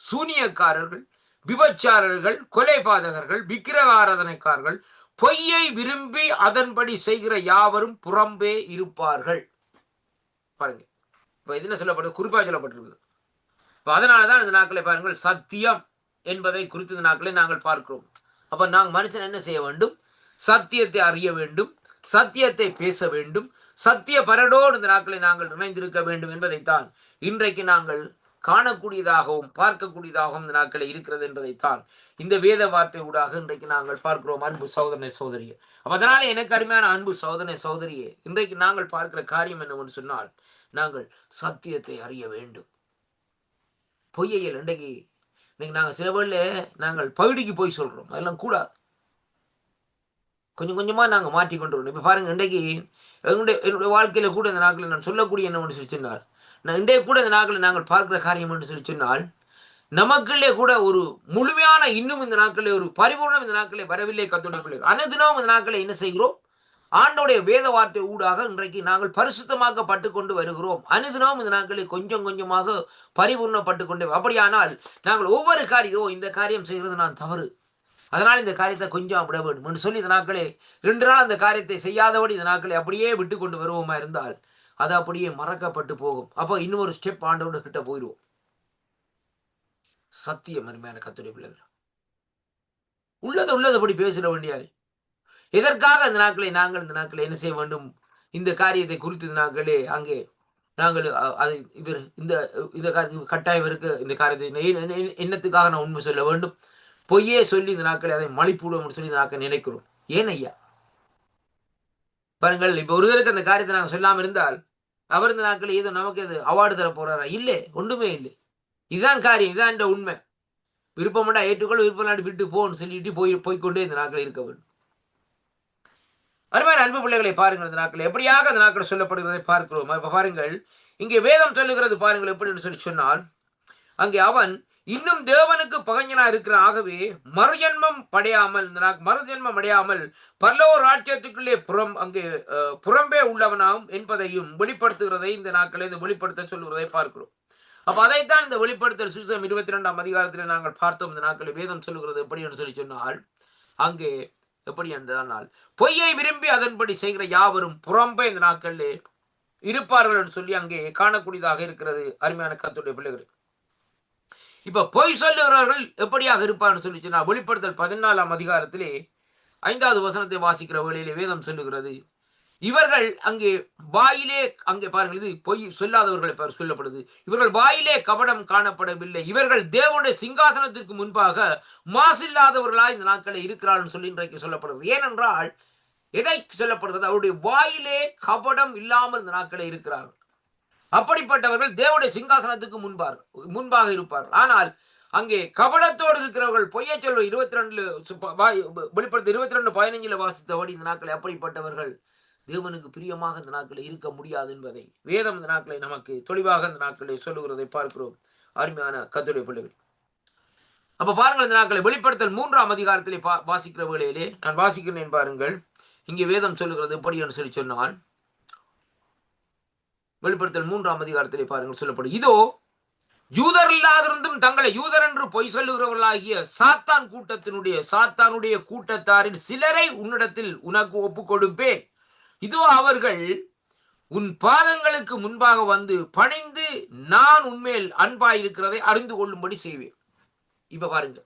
Speaker 2: சூனியக்காரர்கள், விபச்சாரர்கள், கொலைபாதகர்கள், விக்கிரக ஆராதனைக்காரர்கள், பொய்யை விரும்பி அதன்படி செய்கிற யாவரும் புறம்பே இருப்பார்கள். பாருங்க, இப்ப என்ன சொல்லப்பட்டது, குறிப்பா சொல்லப்பட்டிருக்கு. அதனாலதான் இந்த நாட்களை பாருங்கள் சத்தியம் என்பதை குறித்து இந்த நாட்களை நாங்கள் பார்க்கிறோம். அப்ப நாங்கள் மனுஷன் என்ன செய்ய வேண்டும், சத்தியத்தை அறிய வேண்டும், சத்தியத்தை பேச வேண்டும், சத்திய பரடோடு இந்த நாட்களை நாங்கள் இணைந்திருக்க வேண்டும் என்பதைத்தான் இன்றைக்கு நாங்கள் காணக்கூடியதாகவும் பார்க்கக்கூடியதாகவும் இந்த நாட்களை இருக்கிறது என்பதைத்தான் இந்த வேத வார்த்தை ஊடாக இன்றைக்கு நாங்கள் பார்க்கிறோம் அன்பு சகோதரனை சகோதரியே. அப்ப அதனால எனக்கு அருமையான அன்பு சகோதரனை சகோதரியே, இன்றைக்கு நாங்கள் பார்க்கிற காரியம் என்னவென்று சொன்னால், நாங்கள் சத்தியத்தை அறிய வேண்டும். பொய்யையில் இன்றைக்கு நாங்கள் சில வேளையில நாங்கள் பகுதிக்கு போய் சொல்றோம், அதெல்லாம் கூடாது. கொஞ்சம் கொஞ்சமா நாங்க மாற்றி கொண்டு வரணும். இப்ப பாருங்க, இன்றைக்கு என்னுடைய வாழ்க்கையில கூட இந்த நாட்களில் நான் சொல்லக்கூடிய என்ன சொல்லி சொன்னால், நான் இன்றைய கூட இந்த நாட்களில் நாங்கள் பார்க்கிற காரியம் என்று சொல்லி சொன்னால், நமக்குள்ளே கூட ஒரு முழுமையான இன்னும் இந்த நாட்களில் ஒரு பரிபூர்ணம் இந்த நாட்களில் வரவில்லை கர்த்தருடைய பிள்ளைகள். அனுதினமும் இந்த நாட்களை என்ன செய்கிறோம், ஆண்டோடைய வேத வார்த்தை ஊடாக இன்றைக்கு நாங்கள் பரிசுத்தமாக்கப்பட்டு கொண்டு வருகிறோம். அனுதினமும் இந்த நாட்களை கொஞ்சம் கொஞ்சமாக பரிபூர்ணப்பட்டு கொண்டு, அப்படியானால் நாங்கள் ஒவ்வொரு காரியம் இந்த காரியம் செய்கிறது நான் தவறு, அதனால் இந்த காரியத்தை கொஞ்சம் விட வேண்டும் என்று சொல்லி இந்த நாட்களே 2 நாள் அந்த காரியத்தை செய்யாதபடி இந்த நாட்களை அப்படியே விட்டு கொண்டு வருவோமா இருந்தால் அது அப்படியே மறக்கப்பட்டு போகும். அப்போ இன்னும் ஒரு ஸ்டெப் ஆண்டோட கிட்ட போயிடுவோம். சத்தியம் அருமையான கர்த்தருடைய பிள்ளைகள், உள்ளதபடி பேசிட வேண்டியாரு. எதற்காக இந்த நாட்களை நாங்கள் இந்த நாட்களை என்ன செய்ய வேண்டும், இந்த காரியத்தை குறித்து இந்த நாட்களே அங்கே நாங்கள் அது இவர் இந்த கட்டாயம் இருக்கு, இந்த காரியத்தை என்னத்துக்காக நான் உண்மை சொல்ல வேண்டும், பொய்யே சொல்லி இந்த நாட்களை அதை மலிப்பூடும் சொல்லி இந்த நாட்கள் நினைக்கிறோம். ஏன் ஐயா பாருங்கள், இப்ப ஒருவருக்கு அந்த காரியத்தை நாங்கள் சொல்லாம இருந்தால் அவர் இந்த நாட்கள் ஏதோ நமக்கு எது அவார்டு தர போறாரா? இல்லை, ஒன்றுமே இல்லை. இதுதான் காரியம், இதுதான் என்ற உண்மை. விருப்பமாட்டா ஏற்றுக்கொள்ள, விருப்பம் விட்டு போன்னு சொல்லிட்டு போய்கொண்டே இந்த நாட்கள் இருக்க வேண்டும். அருமையான அன்பு பிள்ளைகளை பாருங்கள், இந்த நாட்கள் எப்படியாக அந்த நாட்கள் சொல்லப்படுகிறதை பார்க்கிறோம். பாருங்கள், இங்கே வேதம் சொல்லுகிறது பாருங்கள் எப்படி சொல்லி சொன்னால், அங்கே அவன் இன்னும் தேவனுக்கு பகைஞனா இருக்கிற, ஆகவே மறுஜன்மம் அடையாமல் பரலோக ராஜ்யத்துக்குள்ளே புறம்பே உள்ளவனாகும் என்பதையும் வெளிப்படுத்துகிறதை இந்த நாட்களை வெளிப்படுத்த சொல்லுகிறதை பார்க்கிறோம். அப்ப அதைத்தான் இந்த வெளிப்படுத்தல் சுவிசேஷம் 22ஆம் அதிகாரத்தில் நாங்கள் பார்த்தோம். இந்த நாட்களில் வேதம் சொல்லுகிறது எப்படி என்று சொல்லி சொன்னால், அங்கே எப்படி என்றால், பொய்யை விரும்பி அதன்படி செய்கிற யாவரும் புறம்பே இந்த நாட்களிலே இருப்பார்கள் என்று சொல்லி அங்கே காணக்கூடியதாக இருக்கிறது அருமையான கர்த்தருடைய பிள்ளைகள். இப்ப பொய் சொல்லுகிறவர்கள் எப்படியாக இருப்பார்னு சொல்லி சொன்னா, வெளிப்படுத்தல் 14ஆம் அதிகாரத்திலே 5வது வசனத்தை வாசிக்கிற வேளையிலே வேதம் சொல்லுகிறது, இவர்கள் அங்கே வாயிலே, அங்கே பாருங்கள், இது பொய் சொல்லாதவர்களை சொல்லப்படுது, இவர்கள் வாயிலே கபடம் காணப்படவில்லை, இவர்கள் தேவனுடைய சிங்காசனத்திற்கு முன்பாக மாசில்லாதவர்களாய் இந்த நாட்களை இருக்கிறார்கள் சொல்லி இன்றைக்கு சொல்லப்படுகிறது. ஏனென்றால் எதை சொல்லப்படுகிறது, அவருடைய வாயிலே கபடம் இல்லாமல் இந்த நாட்களை இருக்கிறார்கள். அப்படிப்பட்டவர்கள் தேவனுடைய சிங்காசனத்துக்கு முன்பாக இருப்பார்கள். ஆனால் அங்கே கபடத்தோடு இருக்கிறவர்கள் பொய்யை சொல்ல 22 வெளிப்படுத்த 22:15 வாசித்தபடி இந்த நாட்களை அப்படிப்பட்டவர்கள் தேவனுக்கு பிரியமாக இந்த நாட்களை இருக்க முடியாது என்பதை வேதம் இந்த நாட்களை நமக்கு தெளிவாக இந்த நாட்களை சொல்லுகிறதை பார்க்கிறோம். அருமையான கர்த்தருடைய பிள்ளைகள், அப்ப பாருங்கள், இந்த நாட்களை வெளிப்படுத்தல் 3ஆம் அதிகாரத்திலே வாசிக்கிற வேளையிலே நான் வாசிக்கிறேன் பாருங்கள். இங்கே வேதம் சொல்லுகிறது எப்படி என்று சொல்லி சொன்னால், வெளிப்படுத்தல் 3ஆம் அதிகாரத்திலே பாருங்கள் சொல்லப்படும், இதோ யூதர் இல்லாதிருந்தும் தங்களை யூதர் என்று பொய் சொல்லுகிறவர்களாகிய சாத்தானுடைய கூட்டத்தாரின் சிலரை உன்னிடத்தில் உனக்கு ஒப்புக் கொடுப்பேன். இதோ அவர்கள் உன் பாதங்களுக்கு முன்பாக வந்து பணிந்து நான் உன்மேல் அன்பாயிருக்கிறதை அறிந்து கொள்ளும்படி செய்வேன். இப்ப பாருங்க,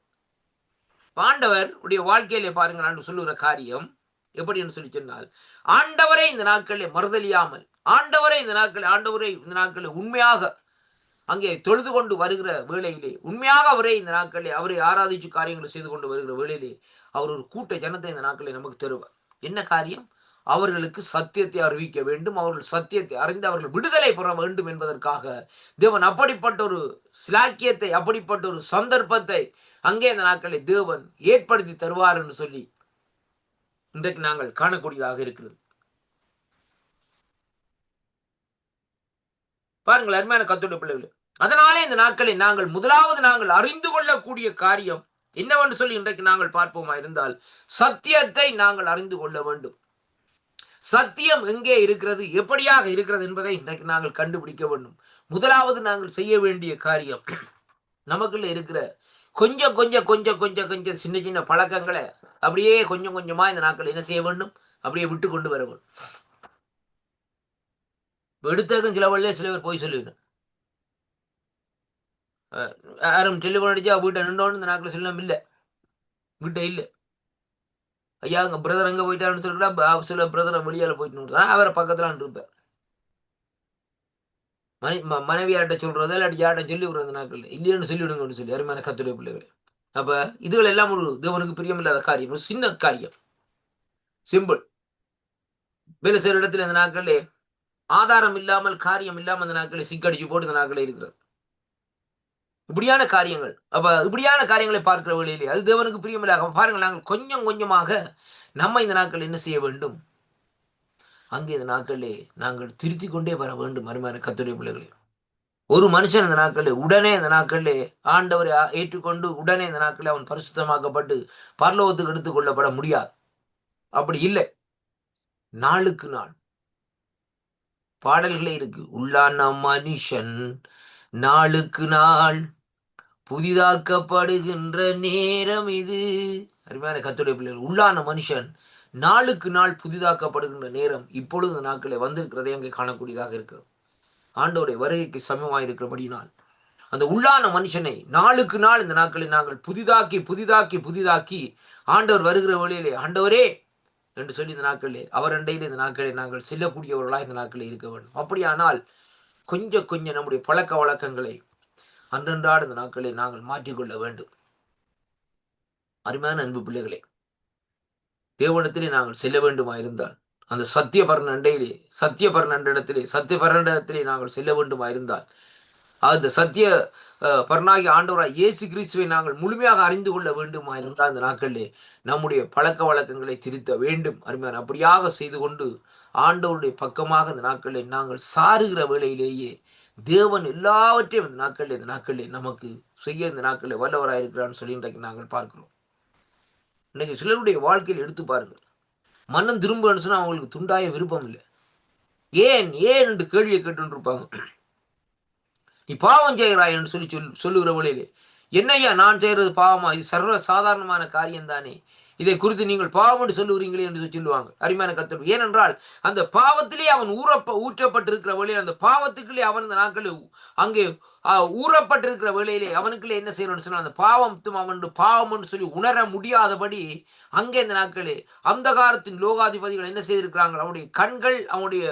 Speaker 2: ஆண்டவர் உடைய வாழ்க்கையிலே பாருங்க, நான் சொல்லுகிற காரியம் எப்படி என்று சொல்லி சொன்னால், ஆண்டவரை இந்த நாட்களில் மறுதலியாமல், ஆண்டவரை இந்த நாட்களில் உண்மையாக அங்கே தொழுது கொண்டு வருகிற வேளையிலே, உண்மையாக அவரை இந்த நாட்களிலே அவரை ஆராதிச்சு காரியங்களை செய்து கொண்டு வருகிற வேளையிலே அவர் ஒரு கூட்ட ஜனத்தை இந்த நாட்களில் நமக்கு தருவார். என்ன காரியம்? அவர்களுக்கு சத்தியத்தை அறிவிக்க வேண்டும், அவர்கள் சத்தியத்தை அறிந்து அவர்கள் விடுதலை பெற வேண்டும் என்பதற்காக தேவன் அப்படிப்பட்ட ஒரு சிலாக்கியத்தை, அப்படிப்பட்ட ஒரு சந்தர்ப்பத்தை அங்கே இந்த நாட்களை தேவன் ஏற்படுத்தி தருவார் என்று சொல்லி இன்றைக்கு நாங்கள் காணக்கூடியதாக இருக்கிறது. பாருங்கள் அருமையான கர்த்தருடைய பிள்ளைகளே, அதனாலே இந்த நாட்களில் நாங்கள் அறிந்து கொள்ளக்கூடிய காரியம் என்னவென்று சொல்லி இன்றைக்கு நாங்கள் பார்ப்போமா இருந்தால், சத்தியத்தை நாங்கள் அறிந்து கொள்ள வேண்டும். சத்தியம் எங்கே இருக்கிறது, எப்படியாக இருக்கிறது என்பதை இன்றைக்கு நாங்கள் கண்டுபிடிக்க வேண்டும். முதலாவது நாங்கள் செய்ய வேண்டிய காரியம், நமக்குள்ள இருக்கிற கொஞ்சம் சின்ன சின்ன பழக்கங்களை அப்படியே கொஞ்சமா இந்த நாட்கள் என்ன செய்ய வேண்டும், அப்படியே விட்டு கொண்டு வர வேண்டும். எடுத்ததும் சில பேர் போய் சொல்லுவேன், யாரும் டெலிஃபோன் அடிச்சா வீட்டை நின்றோன்னு இந்த நாட்கள் சொல்லணும், இல்லை வீட்டை இல்லை, ஐயா அங்கே பிரதர் அங்கே போயிட்டாருன்னு சொல்லிட்டா சில பிரதரை வெளியால போயிட்டு அவரை பக்கத்துல இருப்பேன். மனைவியார்ட்ட சொல்றதா இல்லாட்டி யார்ட்ட சொல்லி விடுறது நாட்கள் இல்லைன்னு சொல்லிவிடுங்கன்னு சொல்லி அருமையான கர்த்தருடைய பிள்ளைகளே. அப்ப இதுகள் எல்லாம் ஒரு தேவனுக்கு பிரியமில்லாத காரியம், ஒரு சின்ன காரியம், சிம்பிள். வேலை செய்யற இடத்துல இந்த நாட்களே ஆதாரம் இல்லாமல் காரியம் இல்லாமல் இந்த நாட்களை சிக்கடிச்சு போட்டு இந்த நாட்களே இருக்கிறது. இப்படியான காரியங்கள், அப்ப இப்படியான காரியங்களை பார்க்கிற வழியிலே அது தேவனுக்கு பிரியமில்லாத. பாருங்கள், நாங்கள் கொஞ்சமாக நம்ம இந்த நாட்கள் என்ன செய்ய வேண்டும், அங்கே இந்த நாட்களே நாங்கள் திருத்தி கொண்டே வர வேண்டும். அருமையான கர்த்தருடைய பிள்ளைகளே, ஒரு மனுஷன் இந்த நாட்களில் உடனே இந்த நாட்களிலே ஆண்டவரை ஏற்றுக்கொண்டு உடனே இந்த நாட்களில் அவன் பரிசுத்தமாக்கப்பட்டு பரலோகத்துக்கு எடுத்துக் கொள்ளப்பட முடியாது. அப்படி இல்லை. நாளுக்கு நாள் பாடல்களே இருக்கு, உள்ளான மனுஷன் நாளுக்கு நாள் புதிதாக்கப்படுகின்ற நேரம் இது. அருமையான கர்த்தருடைய பிள்ளைகள், உள்ளான மனுஷன் நாளுக்கு நாள் புதிதாக்கப்படுகின்ற நேரம் இப்பொழுது இந்த நாட்களில் வந்திருக்கிறதை அங்கே காணக்கூடியதாக இருக்கிறது. ஆண்டவருடைய வருகைக்கு சமமாக இருக்கிறபடினால் அந்த உள்ளான மனுஷனை நாளுக்கு நாள் இந்த நாட்களில் நாங்கள் புதிதாக்கி ஆண்டவர் வருகிற வழியிலே ஆண்டவரே என்று சொல்லி இந்த நாட்களிலே அவர் அண்டையில் இந்த நாட்களில் நாங்கள் செல்லக்கூடியவர்களாக இந்த நாட்களில் இருக்க வேண்டும். அப்படியானால் கொஞ்சம் நம்முடைய பழக்க வழக்கங்களை அன்றன்றாடு இந்த நாட்களில் நாங்கள் மாற்றிக்கொள்ள வேண்டும். அருமையான அன்பு பிள்ளைகளே, தேவனிடத்திலே நாங்கள் செல்ல வேண்டுமா இருந்தால் அந்த சத்தியபரனிடத்திலே நாங்கள் செல்ல வேண்டுமா இருந்தால் அந்த சத்திய பரனாகி ஆண்டவராய் இயேசு கிறிஸ்துவை நாங்கள் முழுமையாக அறிந்து கொள்ள வேண்டுமா இருந்தால் அந்த நாட்களிலே நம்முடைய பழக்க வழக்கங்களை திருத்த வேண்டும். அருமையான அப்படியாக செய்து கொண்டு ஆண்டவருடைய பக்கமாக இந்த நாட்களில் நாங்கள் சாருகிற வேளையிலேயே தேவன் எல்லாவற்றையும் இந்த நாட்களிலே நமக்கு செய்ய இந்த நாட்களில் வல்லவராயிருக்கிறான்னு சொல்லி இன்றைக்கு நாங்கள் பார்க்கிறோம். இன்னைக்கு சிலருடைய வாழ்க்கையில் எடுத்து பாருங்கள், மன்னன் திரும்பன்னு சொன்னா அவங்களுக்கு துண்டாய விருப்பம் இல்லை. ஏன் என்று கேள்வியை கேட்டு இருப்பாங்க. நீ பாவம் செய்கிறாய் என்று சொல்லுகிற வழியிலே, என்னையா நான் செய்யறது பாவமா, இது சர்வ சாதாரணமான காரியம் தானே, இதை குறித்து நீங்கள் பாவம் என்று சொல்லுகிறீங்களே என்று சொல்லுவாங்க. அருமையான கர்த்தர், ஏனென்றால் அந்த பாவத்திலே அவன் ஊற்றப்பட்டிருக்கிற வழியில், அந்த பாவத்துக்குள்ளே அவன் இந்த நாட்களில் அங்கே ஊறப்பட்டிருக்கிற வேளையிலே அவனுக்குள்ளே என்ன செய்யணும்னு சொன்னால் அந்த பாவம் என்று சொல்லி உணர முடியாதபடி அங்கே இந்த நாட்களே அந்த காலத்தின் லோகாதிபதிகள் என்ன செய்திருக்கிறாங்க, அவனுடைய கண்கள், அவனுடைய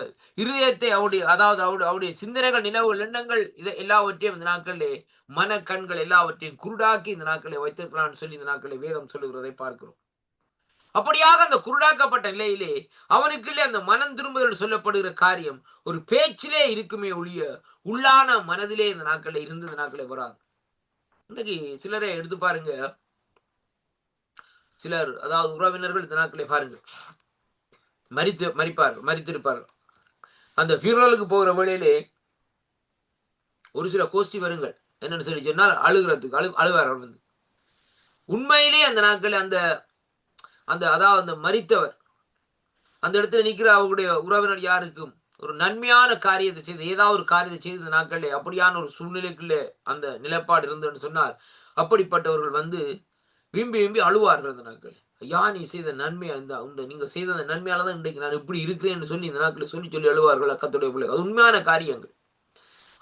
Speaker 2: இருதயத்தை, அவருடைய சிந்தனைகள், நினைவுகள், எண்ணங்கள், இதை எல்லாவற்றையும் இந்த நாட்களிலே மனக்கண்கள் எல்லாவற்றையும் குருடாக்கி இந்த நாட்களை வைத்திருக்கிறான்னு சொல்லி இந்த நாட்களை வேதம் சொல்லுகிறதை பார்க்கிறோம். அப்படியாக அந்த குருடாக்கப்பட்ட நிலையிலே அவனுக்குள்ளே அந்த மனம் திரும்புதல் சொல்லப்படுகிற காரியம் ஒரு பேச்சிலே இருக்குமே ஒழிய உள்ளான மனதிலே இந்த நாட்களை இருந்து இந்த நாட்களை வராது. இன்னைக்கு சிலரை எடுத்து பாருங்க, சிலர் அதாவது உறவினர்கள் இந்த நாட்களை பாருங்க மரித்திருப்பார்கள். அந்த ஃபியூனரலுக்கு போகிற வேளையிலே ஒரு சில கோஷ்டி வருங்கள் என்னன்னு சொல்லி சொன்னால் அழுகிறதுக்கு அழுவார்கள் வந்து. உண்மையிலே அந்த நாட்களில் அந்த அந்த அதாவது அந்த மரித்தவர் அந்த இடத்துல நிற்கிற அவருடைய உறவினர் யாருக்கும் ஒரு நன்மையான காரியத்தை செய்து ஏதாவது ஒரு காரியத்தை செய்த இந்த நாட்களே அப்படியான ஒரு சூழ்நிலைக்குள்ளே அந்த நிலைப்பாடு இருந்துன்னு சொன்னால் அப்படிப்பட்டவர்கள் வந்து விரும்பி விரும்பி அழுவார்கள் அந்த நாட்கள். ஐயா, நீ செய்த நன்மையா நீங்க செய்த அந்த நன்மையாலதான் இன்றைக்கு நான் இப்படி இருக்கிறேன்னு சொல்லி இந்த நாட்களை சொல்லி சொல்லி அழுவார்கள் கர்த்தருடைய பிள்ளை. அது உண்மையான காரியங்கள்.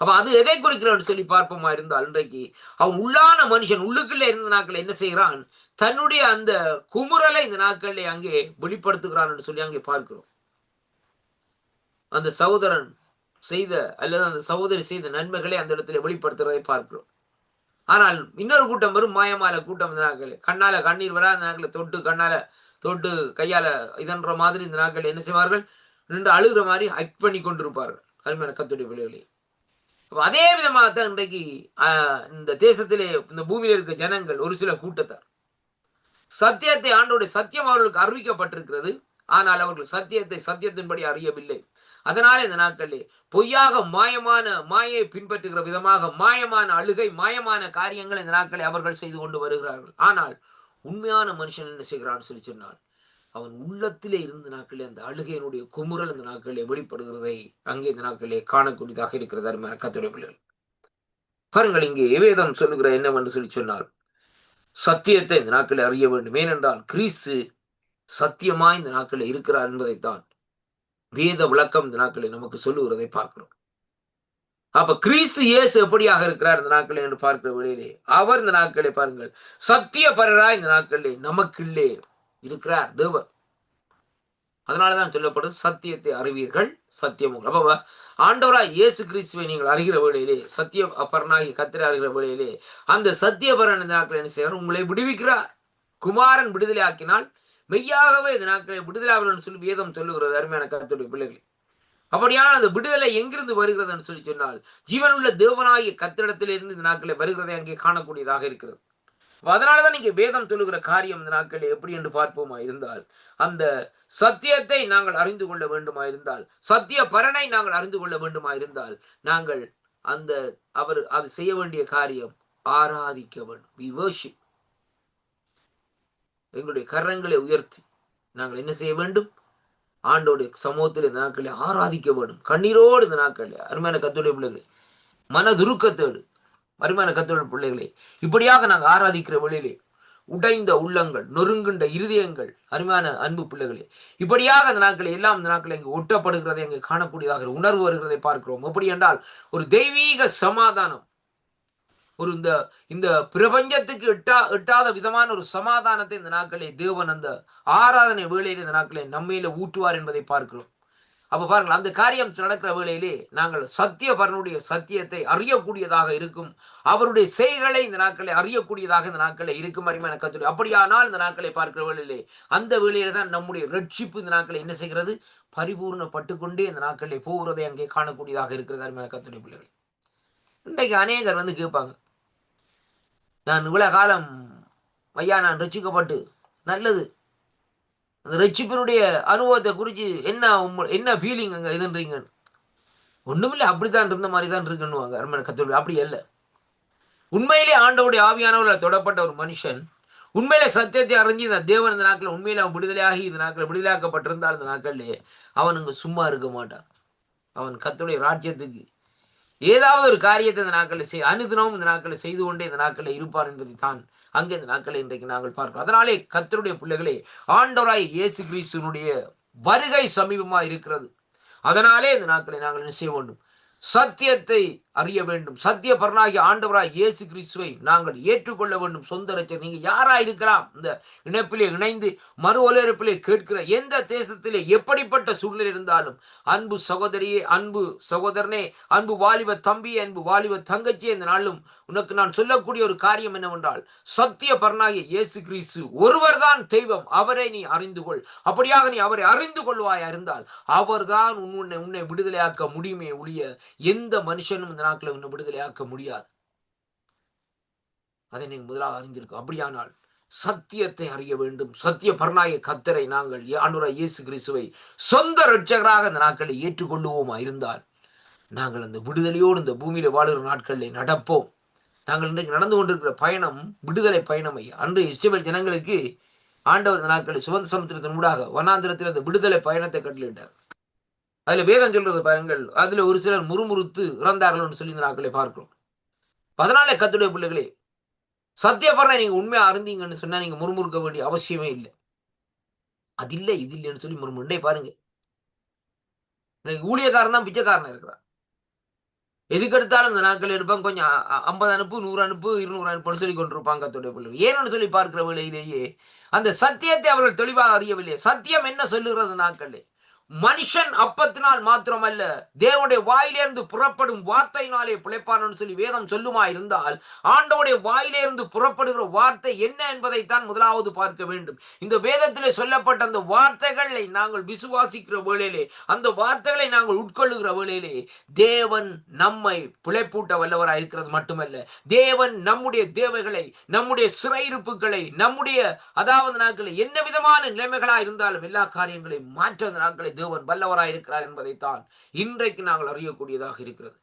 Speaker 2: அப்ப அது எதை குறிக்கிறான்னு சொல்லி பார்ப்போமா இருந்தால், இன்றைக்கு அவன் உள்ளான மனுஷன் உள்ளுக்குள்ளே இருந்த நாட்கள் என்ன செய்கிறான், தன்னுடைய அந்த குமுறலை இந்த நாட்களிலே அங்கே வெளிப்படுத்துகிறான் என்று சொல்லி அங்கே பார்க்கிறோம். அந்த சகோதரன் செய்த அல்லது அந்த சகோதரி செய்த நன்மைகளை அந்த இடத்துல வெளிப்படுத்துறதை பார்க்கிறோம். ஆனால் இன்னொரு கூட்டம் வரும், மாயமால கூட்டம். இந்த நாட்கள் கண்ணால கண்ணீர் வரா, அந்த நாட்களை தொட்டு கண்ணால தொட்டு கையால இதன்ற மாதிரி இந்த நாட்கள் என்ன செய்வார்கள், நின்று அழுகிற மாதிரி ஆக்ட் பண்ணி கொண்டிருப்பார்கள். அருமையான கர்த்தருடைய பிள்ளைகளே, அதே விதமாகத்தான் இன்றைக்கு இந்த தேசத்திலே இந்த பூமியில இருக்க ஜனங்கள் ஒரு சில கூட்டத்தார் சத்தியத்தை ஆண்டோடைய சத்தியம் அவர்களுக்கு அறிவிக்கப்பட்டிருக்கிறது. ஆனால் அவர்கள் சத்தியத்தை சத்தியத்தின்படி அறியவில்லை. அதனால இந்த நாட்களிலே பொய்யாக மாயமான மாயை பின்பற்றுகிற விதமாக மாயமான அழுகை மாயமான காரியங்கள் இந்த நாட்களை அவர்கள் செய்து கொண்டு வருகிறார்கள். ஆனால் உண்மையான மனுஷன் என்ன செய்கிறான்னு சொல்லி சொன்னால், அவன் உள்ளத்திலே இருந்த நாட்களே அந்த அழுகையினுடைய குமுறல் இந்த நாட்களிலே வெளிப்படுகிறதை அங்கே இந்த நாட்களிலே காணக்கூடியதாக இருக்கிறது. அருமையான கர்த்தருடைய பிள்ளைகள், பாருங்கள், இங்கே வேதம் சொல்லுகிற என்னவென்று சொல்லி சொன்னால், சத்தியத்தை இந்த நாட்களில் அறிய வேண்டும். ஏனென்றால் கிறிஸ்து சத்தியமாய் இந்த நாட்களில் இருக்கிறார் என்பதைத்தான் வேத விளக்கம் இந்த நாட்களில் நமக்கு சொல்லுகிறதை பார்க்கிறோம். அப்ப கிறிஸ்து இயேசு எப்படியாக இருக்கிறார் இந்த நாட்களில் என்று பார்க்கிற வேளையிலே அவர் இந்த நாட்களை பாருங்கள் சத்திய பரராய் இந்த நாட்களிலே நமக்குள்ளே இருக்கிறார் தேவன். அதனாலதான் சொல்லப்படுது சத்தியத்தை அறிவீர்கள் சத்தியம். அப்ப ஆண்டவராய் இயேசு கிறிஸ்துவை நீங்கள் அறிகிற வேளையிலே சத்திய பரனாகி கர்த்தரை அறிகிற வேளையிலே அந்த சத்தியபரன் இந்த நாட்கள் என்ன செய்யறார், உங்களை விடுவிக்கிறார். குமாரன் விடுதலை ஆக்கினால் மெய்யாகவே இந்த நாட்களை விடுதலை சொல்லி வேதம் சொல்லுகிறது. அருமையான கர்த்தருடைய பிள்ளைகளை, அப்படியான அந்த விடுதலை எங்கிருந்து வருகிறது சொல்லி சொன்னால், ஜீவனுள்ள தேவனாகிய கர்த்தரிடத்திலிருந்து இந்த நாட்களை வருகிறதை அங்கே காணக்கூடியதாக இருக்கிறது. அதனாலதான் இங்கே வேதம் சொல்லுகிற காரியம் இந்த நாட்களை எப்படி என்று பார்ப்போமா இருந்தால், அந்த சத்தியத்தை நாங்கள் அறிந்து கொள்ள வேண்டுமா இருந்தால், சத்திய பரனை நாங்கள் அறிந்து கொள்ள வேண்டுமா இருந்தால், நாங்கள் அந்த அவர் அது செய்ய வேண்டிய காரியம் ஆராதிக்க வேண்டும். we worship. எங்களுடைய கரங்களை உயர்த்தி நாங்கள் என்ன செய்ய வேண்டும், ஆண்டோடைய சமூகத்தில் இந்த நாட்களை ஆராதிக்க வேண்டும். கண்ணீரோடு இந்த நாட்கள் அருமையான கர்த்தருடைய பிள்ளைகளே, மனதுருக்கத்தோடு அருமையான கர்த்தருடைய பிள்ளைகளே, இப்படியாக நாங்கள் ஆராதிக்கிற வழியிலே உடைந்த உள்ளங்கள் நொறுங்குண்ட இருதயங்கள் அருமையான அன்பு பிள்ளைகளே, இப்படியாக அந்த நாட்களை எல்லாம் இந்த நாட்களை இங்கு ஒட்டப்படுகிறதை அங்கே காணக்கூடியதாக உணர்வு வருகிறதை பார்க்கிறோம். எப்படி என்றால் ஒரு தெய்வீக சமாதானம், ஒரு இந்த பிரபஞ்சத்துக்கு எட்டாத விதமான ஒரு சமாதானத்தை இந்த நாட்களை தேவன் அந்த ஆராதனை வேளையிலே இந்த நாட்களை நம்மையில ஊற்றுவார் என்பதை பார்க்கிறோம். அப்ப பாருங்கள், அந்த காரியம் நடக்கிற வேளையிலே நாங்கள் சத்தியபரனுடைய சத்தியத்தை அறியக்கூடியதாக இருக்கும். அவருடைய செய்களை இந்த நாட்களை அறியக்கூடியதாக இந்த நாட்களை இருக்கும். அருமையான கர்த்தருடைய அப்படியானால் இந்த நாட்களை பார்க்கிற வேளையிலே அந்த வேளையில தான் நம்முடைய ரட்சிப்பு இந்த நாட்களை என்ன செய்கிறது, பரிபூர்ணப்பட்டு கொண்டே இந்த நாட்களை போகிறதை அங்கே காணக்கூடியதாக இருக்கிறது. அருமையான கர்த்தருடைய பிள்ளைகள், இன்றைக்கு அநேகர் வந்து கேட்பாங்க, நான் இவ்வளவு காலம் ஐயா நான் ரட்சிக்கப்பட்டு நல்லது, அந்த ரட்சிப்பினுடைய அனுபவத்தை குறித்து என்ன ஃபீலிங் அங்க இதுன்றீங்க? ஒண்ணுமில்லை, அப்படித்தான் இருந்த மாதிரி தான் இருக்குன்னுவாங்க. அருமையான கர்த்தருடைய அப்படி அல்ல. உண்மையிலே ஆண்டவருடைய ஆவியானவர்களை தொடப்பட்ட ஒரு மனுஷன் உண்மையிலே சத்தியத்தை அறிஞ்சு இந்த தேவன் இந்த நாட்கள் உண்மையில அவன் விடுதலையாகி இந்த நாட்கள் விடுதலையாக்கப்பட்டிருந்தால் இந்த நாட்கள்லே அவன் இங்க சும்மா இருக்க மாட்டான். அவன் கர்த்தருடைய ராஜ்யத்துக்கு ஏதாவது ஒரு காரியத்தை இந்த நாட்களில் அனுதினமும் இந்த நாட்களை செய்து கொண்டே இந்த நாட்களில் இருப்பார் என்பதை தான் அங்கே இந்த நாட்களை இன்றைக்கு நாங்கள் பார்க்கிறோம். அதனாலே கர்த்தருடைய பிள்ளைகளே, ஆண்டவராய் இயேசு கிறிஸ்துவினுடைய வருகை சமீபமா இருக்கிறது. அதனாலே இந்த நாட்களை நாங்கள் என்ன செய்ய வேண்டும், சத்தியத்தை அறிய வேண்டும். சத்திய பரனாகிய ஆண்டவராய் இயேசு கிறிஸ்துவை நாங்கள் ஏற்றுக்கொள்ள வேண்டும். சொந்த இரட்சகர். நீங்க யாரா இருக்கலாம், இந்த இணைப்பிலே இணைந்து மறு ஒலிபரப்பிலே கேட்கிற எந்த தேசத்திலே எப்படிப்பட்ட சூழ்நிலை இருந்தாலும், அன்பு சகோதரியே, அன்பு சகோதரனே, அன்பு வாலிப தம்பியே, அன்பு வாலிப தங்கச்சியே, இந்த நாளும் உனக்கு நான் சொல்லக்கூடிய ஒரு காரியம் என்னவென்றால், சத்திய பரனாகிய இயேசு கிறிஸ்து ஒருவர்தான் தெய்வம். அவரை நீ அறிந்து கொள். அப்படியாக நீ அவரை அறிந்து கொள்வாயா இருந்தால் அவர்தான் உன்னை விடுதலையாக்க முடியுமே ஒழிய எந்த மனுஷனும் இந்த நாட்களை உன்னை விடுதலையாக்க முடியாது. அதை நீங்க முதலாக அறிந்திருக்கும். அப்படியானால் சத்தியத்தை அறிய வேண்டும். சத்திய பரனாகிய கர்த்தரை நாங்கள் ஆண்டவராகிய இயேசு கிறிஸ்துவை சொந்த இரட்சகராக இந்த நாட்களை ஏற்றுக்கொள்ளுவோமா இருந்தால் நாங்கள் அந்த விடுதலையோடு இந்த பூமியில வாழுகிற நாட்களில் நடப்போம். நாங்கள் இன்றைக்கு நடந்து கொண்டிருக்கிற பயணம் விடுதலை பயணம். அன்று இஸ்ரவேல் ஜனங்களுக்கு ஆண்டவர் இந்த நாட்களில் சுதந்திர சமுத்திரத்தின் ஊடாக வனாந்திரத்தில் அந்த விடுதலை பயணத்தை கட்டளையிட்டார். அதுல வேதம் சொல்றது பாருங்கள், அதுல ஒரு சிலர் முறுமுறுத்து இறந்தார்கள் சொல்லி இந்த நாட்களை பார்க்கிறோம். அதனால கர்த்தருடைய பிள்ளைகளே, சத்தியபரனை நீங்க உண்மையா அறிந்தீங்கன்னு சொன்னா நீங்க முறுமுறுக்க வேண்டிய அவசியமே இல்லை. அது இல்லை இது இல்லைன்னு சொல்லி முறுமுண்டே பாருங்க. எனக்கு ஊழியக்காரன் தான் பிச்சைக்காரன் இருக்கிறான். எதுக்கெடுத்தாலும் இந்த நாட்கள் இருப்பாங்க, கொஞ்சம் 50 அனுப்பு, 100 அனுப்பு, 200 அனுப்புன்னு சொல்லி கொண்டிருப்பாங்க கர்த்தருடைய பிள்ளைகள். ஏன்னு சொல்லி பார்க்கிற வேளையிலேயே அந்த சத்தியத்தை அவர்கள் தெளிவாக அறியவில்லை. சத்தியம் என்ன சொல்லுகிறது நாட்களே? மனுஷன் அப்பத்தினால் மாத்திரமல்ல, தேவனுடைய வாயிலிருந்து புறப்படும் வார்த்தையினாலே பிழைப்பான்னு சொல்லி வேதம் சொல்லுமா இருந்தால், ஆண்டவருடைய வாயிலிருந்து புறப்படுகிற வார்த்தை என்ன என்பதைத்தான் முதலாவது பார்க்க வேண்டும். இந்த வேதத்திலே சொல்லப்பட்ட அந்த வார்த்தைகளை நாங்கள் விசுவாசிக்கிற வேளையிலே, அந்த வார்த்தைகளை நாங்கள் உட்கொள்ளுகிற வேளையிலே, தேவன் நம்மை பிழைப்பூட்ட வல்லவராய் இருக்கிறது மட்டுமல்ல, தேவன் நம்முடைய தேவைகளை, நம்முடைய சிறையிருப்புகளை, நம்முடைய அதாவது நாட்களை என்ன விதமான நிலைமைகளா இருந்தாலும் எல்லா காரியங்களையும் மாற்ற நாட்களை தேவன் வல்லவராய் இருக்கிறார் என்பதைத்தான் இன்றைக்கு நாங்கள் அறியக்கூடியதாக இருக்கிறது.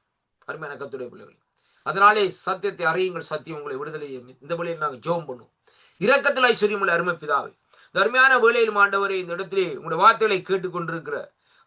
Speaker 2: அருமையான கர்த்தருடைய பிள்ளைகளே, அதனாலே சத்தியத்தை அறியுங்கள், சத்தியம் உங்களை விடுதலை. இந்த வேளையில் நாங்கள் ஜெபம் பண்ணுவோம். இரக்கத்தில் ஐஸ்வர்யமுள்ள அருமை பிதாவே, இந்த அருமையான வேளையில் ஆண்டவரே, இந்த இடத்திலே உங்களுடைய வார்த்தைகளை கேட்டுக்கொண்டிருக்கிற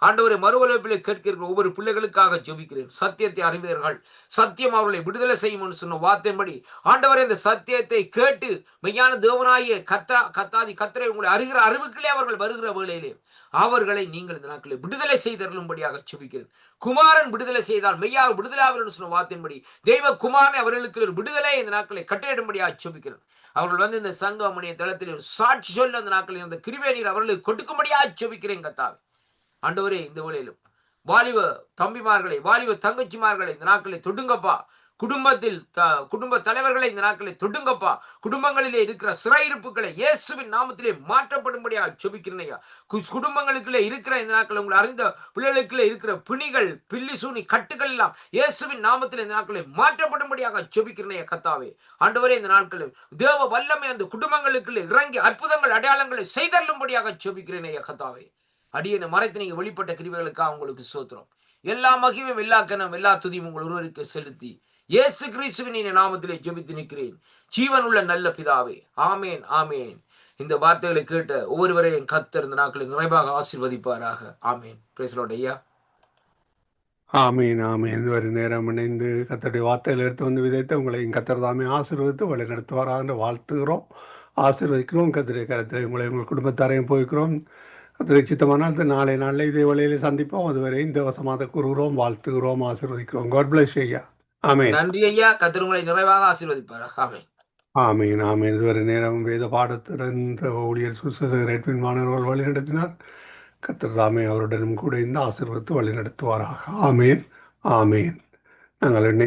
Speaker 2: ஆண்டவரை மறு ஒலிபரப்பிலே கேட்கிற ஒவ்வொரு பிள்ளைகளுக்காக ஜெபிக்கிறேன். சத்தியத்தை அறிவீர்கள், சத்தியம் அவர்களை விடுதலை செய்யும் சொன்ன வார்த்தையின்படி ஆண்டவரை இந்த சத்தியத்தை கேட்டு மெய்யான தேவனாகிய கர்த்தரை உங்களை அறிகிற அறிவுக்களே அவர்கள் வருகிற வேளையிலே அவர்களை நீங்கள் இந்த நாட்களில் விடுதலை செய்தருளும்படியாக ஜெபிக்கிறேன். குமாரன் விடுதலை செய்தால் மெய்யாக விடுதலை அவர்கள் சொன்ன வார்த்தையின்படி தெய்வ குமாரனை அவர்களுக்கு ஒரு விடுதலை இந்த நாட்களை கட்டளையிடும்படியாக ஜெபிக்கிறேன். அவர்கள் இந்த சங்கமணிய தளத்தில் சாட்சி சொல்ல அந்த நாட்களில் அந்த கிருபை நீர் அவர்களுக்கு கொடுக்கும்படியாக ஜெபிக்கிறேன் கர்த்தாவே. ஆண்டவரே, இந்த வேளையிலும் வாலிப தம்பிமார்களை, வாலிப தங்கச்சிமார்களை இந்த நாட்களை தொடுங்கப்பா. குடும்ப தலைவர்களை இந்த நாட்களை தொடுங்கப்பா. குடும்பங்களிலே இருக்கிற சிறையிருப்புகளை இயேசுவின் நாமத்திலே மாற்றப்படும்படியாக ஜெபிக்கிறேன். குடும்பங்களுக்குள்ளே இருக்கிற இந்த நாட்கள் உங்களை அறிந்த பிள்ளைகளுக்குள்ளே இருக்கிற பிணிகள், பில்லி சூனி கட்டுகள் எல்லாம் இயேசுவின் நாமத்திலே இந்த நாட்களை மாற்றப்படும்படியாக ஜெபிக்கிறேன் கர்த்தாவே. ஆண்டவரே, இந்த நாட்களில் தேவ வல்லமை அந்த குடும்பங்களுக்குள்ளே இறங்கி அற்புதங்கள் அடையாளங்களை செய்தருளும்படியாக ஜெபிக்கிறேன் கர்த்தாவே. அடியனை மறைத்து நீங்க வெளிப்பட்ட கிருபைகளுக்காக உங்களுக்கு ஸ்தோத்திரம். எல்லா மகிமையும், எல்லா கனம், எல்லா துதியும் உங்கள் ஒருவருக்கு செலுத்தி இயேசு கிறிஸ்துவின் நாமத்திலே ஜெபித்து நிற்கிறேன் ஜீவன் உள்ள நல்ல பிதாவே. ஆமேன், ஆமேன். இந்த வார்த்தைகளை கேட்ட ஒவ்வொருவரையும் கர்த்தர் இந்த நாட்களை நிறைவாக ஆசீர்வதிப்பாராக. ஆமேன். பிரைஸ் லார்ட் ஐயா.
Speaker 3: ஆமீன், ஆமீன். இதுவரை நேரம் இணைந்து கர்த்தருடைய வார்த்தையில் எடுத்து வந்து விதைத்து உங்களையும் கர்த்தர் தாமே ஆசீர்வதித்து வழி நடத்துவாராக வாழ்த்துகிறோம், ஆசீர்வதிக்கிறோம். கர்த்தருடைய கருத்தில் உங்கள் குடும்பத்தாரையும் போய்க்கிறோம். கர்த்தருக்கு சித்தமானால் நாளை நாளில் இதே வழியிலே சந்திப்போம். அதுவரை இந்த வசமாக கூறுகிறோம், வாழ்த்துகிறோம், ஆசீர்வதிக்கிறோம். காட் பிளஸ் ஐயா. ஆமீன்.
Speaker 2: நன்றி ஐயா. கர்த்தர் உங்களை நிறைவாக ஆசீர்வதிப்பாராக. ஆமீன்,
Speaker 3: ஆமீன், ஆமீன். இதுவரை நேரம் வேத பாடத்திறந்த ஊழியர் சுசேதர் எட்வின் மாணவர்கள் வழி நடத்தினார். கர்த்தர் தாமே அவருடனும் கூட இந்த ஆசீர்வதித்து வழி நடத்துவாராக. ஆமீன், ஆமீன். நாங்கள்